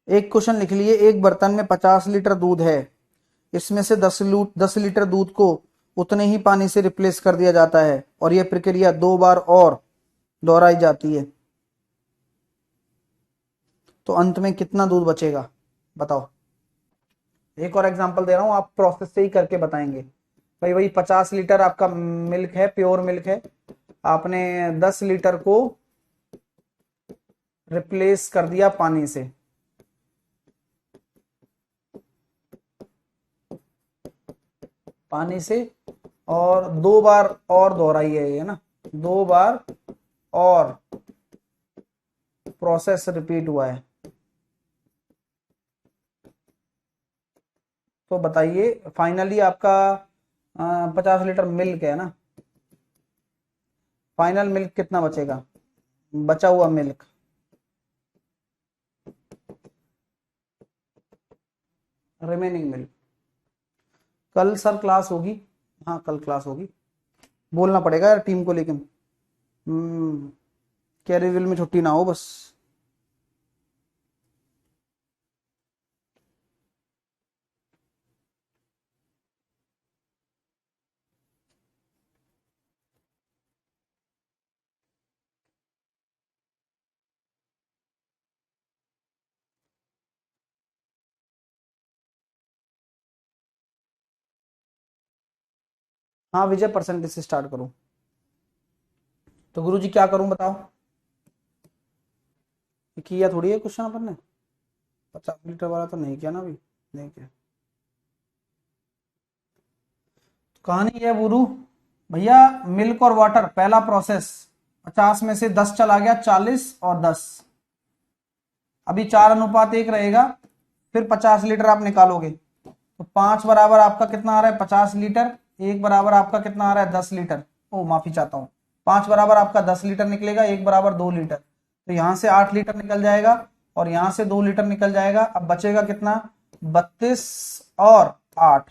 एक क्वेश्चन लिख लिए, एक बर्तन में 50 लीटर दूध है, इसमें से 10 लीटर दूध को उतने ही पानी से रिप्लेस कर दिया जाता है, और यह प्रक्रिया 2 बार और दोहराई जाती है, तो अंत में कितना दूध बचेगा बताओ। एक और एग्जांपल दे रहा हूं, आप प्रोसेस से ही करके बताएंगे। भाई वही 50 लीटर आपका मिल्क है, प्योर मिल्क है, आपने 10 लीटर को रिप्लेस कर दिया पानी से, और 2 बार और दोहराई है ये ना, 2 बार और प्रोसेस रिपीट हुआ है। तो बताइए फाइनली आपका 50 लीटर मिल्क है ना, फाइनल मिल्क कितना बचेगा, बचा हुआ मिल्क, रिमेनिंग मिल्क। कल सर क्लास होगी, हाँ कल क्लास होगी, बोलना पड़ेगा यार टीम को, लेकिन कैरीविल में छुट्टी ना हो बस। हाँ विजय, परसेंटेज से स्टार्ट करूं तो गुरुजी क्या करूं बताओ, किया थोड़ी है क्वेश्चन अपन ने, 50 लीटर वाला तो नहीं किया ना अभी, नहीं किया। तो कहानी है गुरु भैया, मिल्क और वाटर पहला प्रोसेस, 50 में से 10 चला गया, 40 और 10, अभी 4:1 रहेगा, फिर 50 लीटर आप निकालोगे तो 5 बराबर आपका कितना आ रहा है, 50 लीटर, 1 बराबर आपका कितना आ रहा है, 10 लीटर, ओ माफी चाहता हूं, 5 बराबर आपका 10 लीटर निकलेगा, 1 बराबर 2 लीटर, तो यहां से 8 लीटर निकल जाएगा, और यहां से 2 लीटर निकल जाएगा। अब बचेगा कितना, 32 और 8।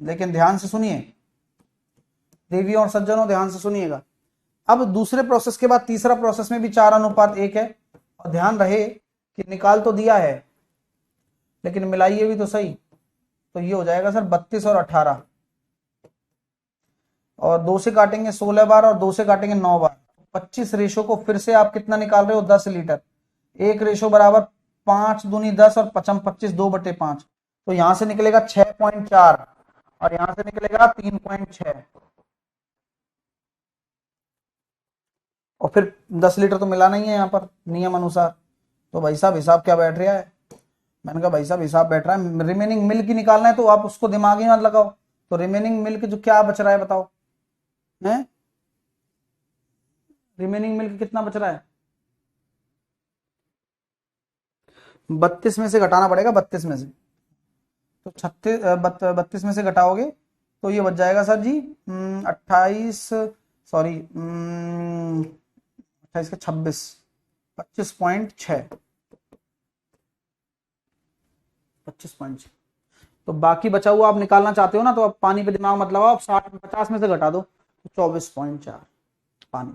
लेकिन ध्यान से सुनिए देवी और सज्जनों, ध्यान से सुनिएगा। अब दूसरे प्रोसेस के बाद तीसरा प्रोसेस में भी 4:1 है, और ध्यान रहे कि निकाल तो दिया है लेकिन मिलाइए भी तो सही, तो ये हो जाएगा सर 32 और 18, और 2 से काटेंगे 16 बार और 2 से काटेंगे 9 बार, 25 रेशो को फिर से आप कितना निकाल रहे हो, 10 लीटर, 1 रेशो बराबर 5 दूनी 10 और 5 25, 2/5, तो यहां से निकलेगा 6.4, और यहां से निकलेगा 3.6, और फिर 10 लीटर तो मिला नहीं है यहाँ पर नियम अनुसार। तो भाई साहब हिसाब क्या बैठ रहा है? मैंने कहा भाई साहब हिसाब बैठ रहा है, रिमेनिंग मिल्क ही निकालना है, तो आप उसको दिमाग ही मत लगाओ। तो रिमेनिंग मिल्क जो क्या बच रहा है बताओ, है रिमेनिंग मिल्क कितना बच रहा है? 32 में से घटाना पड़ेगा, 32 में से, तो 36, 32 में से घटाओगे तो ये बच जाएगा सर जी 28, सॉरी 28 का 26, 25.6, 25.6। तो बाकी बचा हुआ आप निकालना चाहते हो ना, तो आप पानी पे दिमाग मत लगाओ, आप 50 में से घटा दो तो 24.4 पानी।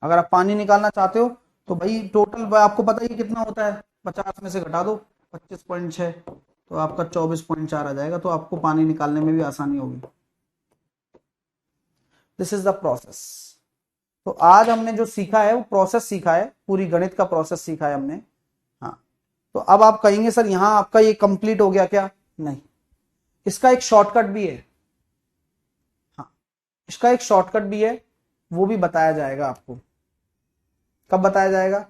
अगर आप पानी निकालना चाहते हो तो भाई टोटल आपको पता ही कितना होता है, 50 में से घटा दो 25.6, तो आपका 24.4 आ जाएगा, तो आपको पानी निकालने में भी आसानी होगी। This is the process. तो आज हमने जो सीखा है वो प्रोसेस सीखा है, पूरी गणित का प्रोसेस सीखा है हमने। हाँ, तो अब आप कहेंगे सर यहां आपका ये कंप्लीट हो गया क्या? नहीं, इसका एक शॉर्टकट भी है। हाँ, इसका एक शॉर्टकट भी है, वो भी बताया जाएगा आपको। कब बताया जाएगा?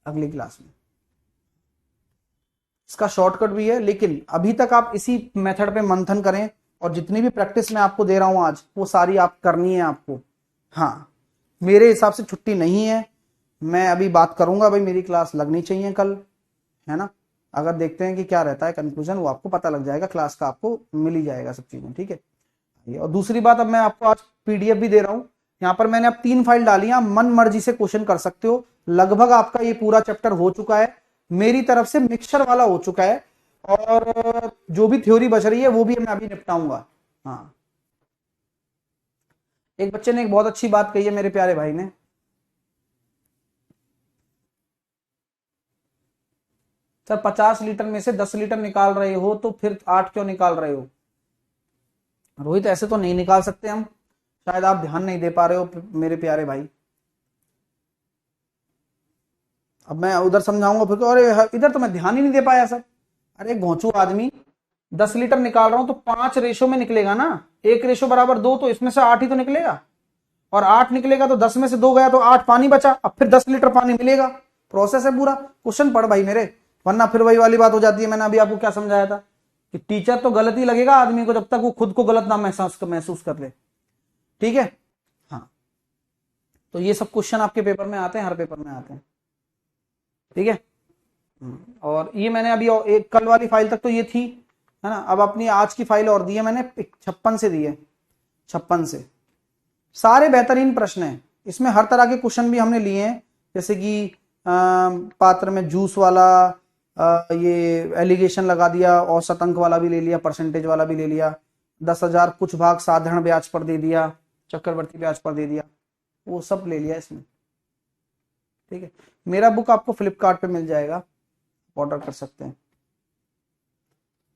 अगली क्लास में। इसका शॉर्टकट भी है, लेकिन अभी तक आप इसी मेथड पे मंथन करें, और जितनी भी प्रैक्टिस मैं आपको दे रहा हूं आज, वो सारी आप करनी है आपको। हाँ, मेरे हिसाब से छुट्टी नहीं है, मैं अभी बात करूंगा, भाई मेरी क्लास लगनी चाहिए कल, है ना। अगर देखते हैं कि क्या रहता है कंक्लूजन, वो आपको पता लग जाएगा, क्लास का आपको मिल ही जाएगा सब चीजें, ठीक है। और दूसरी बात, अब मैं आपको आज पीडीएफ भी दे रहा हूं, यहाँ पर मैंने अब 3 फाइल डाली हैं, मन मर्जी से क्वेश्चन कर सकते हो। लगभग आपका ये पूरा चैप्टर हो चुका है, मेरी तरफ से मिक्सचर वाला हो चुका है, और जो भी थ्योरी बच रही है वो भी मैं अभी निपटाऊंगा। हाँ, एक बच्चे ने एक बहुत अच्छी बात कही है, मेरे प्यारे भाई ने, सर 50 लीटर में से 10 लीटर निकाल रहे हो तो फिर 8 क्यों निकाल रहे हो? रोहित ऐसे तो नहीं निकाल सकते हम, शायद आप ध्यान नहीं दे पा रहे हो मेरे प्यारे भाई। अब मैं उधर समझाऊंगा फिर, अरे इधर तो मैं ध्यान ही नहीं दे पाया सर। अरे घोंचू आदमी, 10 लीटर निकाल रहा हूं तो 5 रेशो में निकलेगा ना, 1 रेशो बराबर 2, तो इसमें से 8 ही तो निकलेगा, और 8 निकलेगा तो 10 में से 2 गया तो 8 पानी बचा, अब फिर 10 लीटर पानी मिलेगा। प्रोसेस है पूरा, क्वेश्चन पढ़ भाई मेरे, वरना फिर वही वाली बात हो जाती है। मैंने अभी आपको क्या समझाया था कि टीचर तो गलत ही लगेगा आदमी को जब तक वो खुद को गलत ना महसूस कर ले, ठीक है। हाँ, तो ये सब क्वेश्चन आपके पेपर में आते हैं, हर पेपर में आते हैं, ठीक है। और ये मैंने अभी एक कल वाली फाइल तक तो ये थी, है ना। अब अपनी आज की फाइल और दी है मैंने, 56 से दी है, 56 से सारे बेहतरीन प्रश्न हैं। इसमें हर तरह के क्वेश्चन भी हमने लिए हैं, जैसे कि पात्र में जूस वाला, ये एलिगेशन लगा दिया, औसत अंक वाला भी ले लिया, परसेंटेज वाला भी ले लिया, 10,000 कुछ भाग साधारण ब्याज पर दे दिया, चक्रवर्ती ब्याज पर दे दिया, वो सब ले लिया इसमें, ठीक है। मेरा बुक आपको फ्लिपकार्ट पे मिल जाएगा, ऑर्डर कर सकते हैं।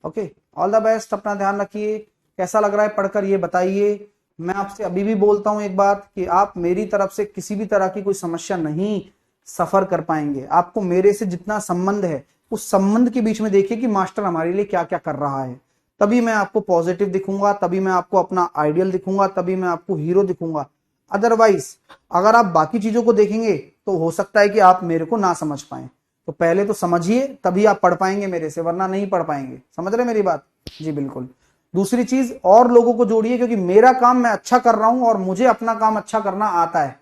ओके, ऑल द बेस्ट, अपना ध्यान रखिए। कैसा लग रहा है पढ़कर ये बताइए। मैं आपसे अभी भी बोलता हूं एक बात, कि आप मेरी तरफ से किसी भी तरह की कोई समस्या नहीं सफर कर पाएंगे। आपको मेरे से जितना संबंध है, उस संबंध के बीच में देखिए कि मास्टर हमारे लिए क्या क्या कर रहा है, तभी मैं आपको पॉजिटिव दिखूंगा, तभी मैं आपको अपना आइडियल दिखूंगा, तभी मैं आपको हीरो दिखूंगा। अदरवाइज अगर आप बाकी चीजों को देखेंगे तो हो सकता है कि आप मेरे को ना समझ पाए। तो पहले तो समझिए, तभी आप पढ़ पाएंगे मेरे से, वरना नहीं पढ़ पाएंगे। समझ रहे मेरी बात? जी बिल्कुल। दूसरी चीज, और लोगों को जोड़िए, क्योंकि मेरा काम मैं अच्छा कर रहा हूं और मुझे अपना काम अच्छा करना आता है,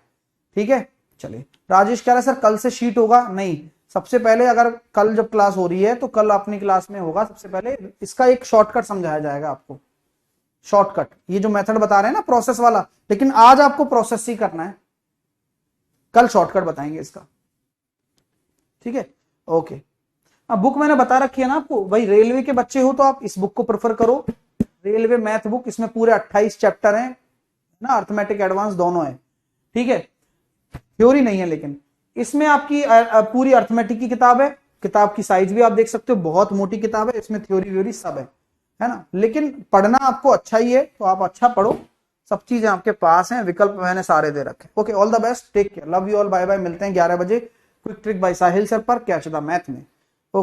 ठीक है। चलिए, राजेश कह रहा है सर कल से शीट होगा? नहीं, सबसे पहले अगर कल जब क्लास हो रही है तो कल अपनी क्लास में होगा, सबसे पहले इसका एक शॉर्टकट समझाया जाएगा आपको। शॉर्टकट, ये जो मेथड बता रहे हैं ना प्रोसेस वाला, लेकिन आज आपको प्रोसेस ही करना है, कल शॉर्टकट बताएंगे इसका, ठीक है। ओके, अब बुक मैंने बता रखी है ना आपको, भाई रेलवे के बच्चे हो तो आप इस बुक को प्रेफर करो, रेलवे मैथ बुक। इसमें पूरे 28 चैप्टर हैं ना, अर्थमेटिक एडवांस दोनों है, ठीक है। थ्योरी नहीं है, लेकिन इसमें आपकी पूरी अर्थमेटिक की किताब है, किताब की साइज भी आप देख सकते हो, बहुत मोटी किताब है, इसमें थ्योरी व्योरी सब है ना। लेकिन पढ़ना आपको अच्छा ही है, तो आप अच्छा पढ़ो, सब चीजें आपके पास हैं, विकल्प मैंने सारे दे रखे। Okay, all the best, take care, love you all, bye bye, मिलते हैं 11 बजे quick trick by Sahil sir पर कैच द मैथ में।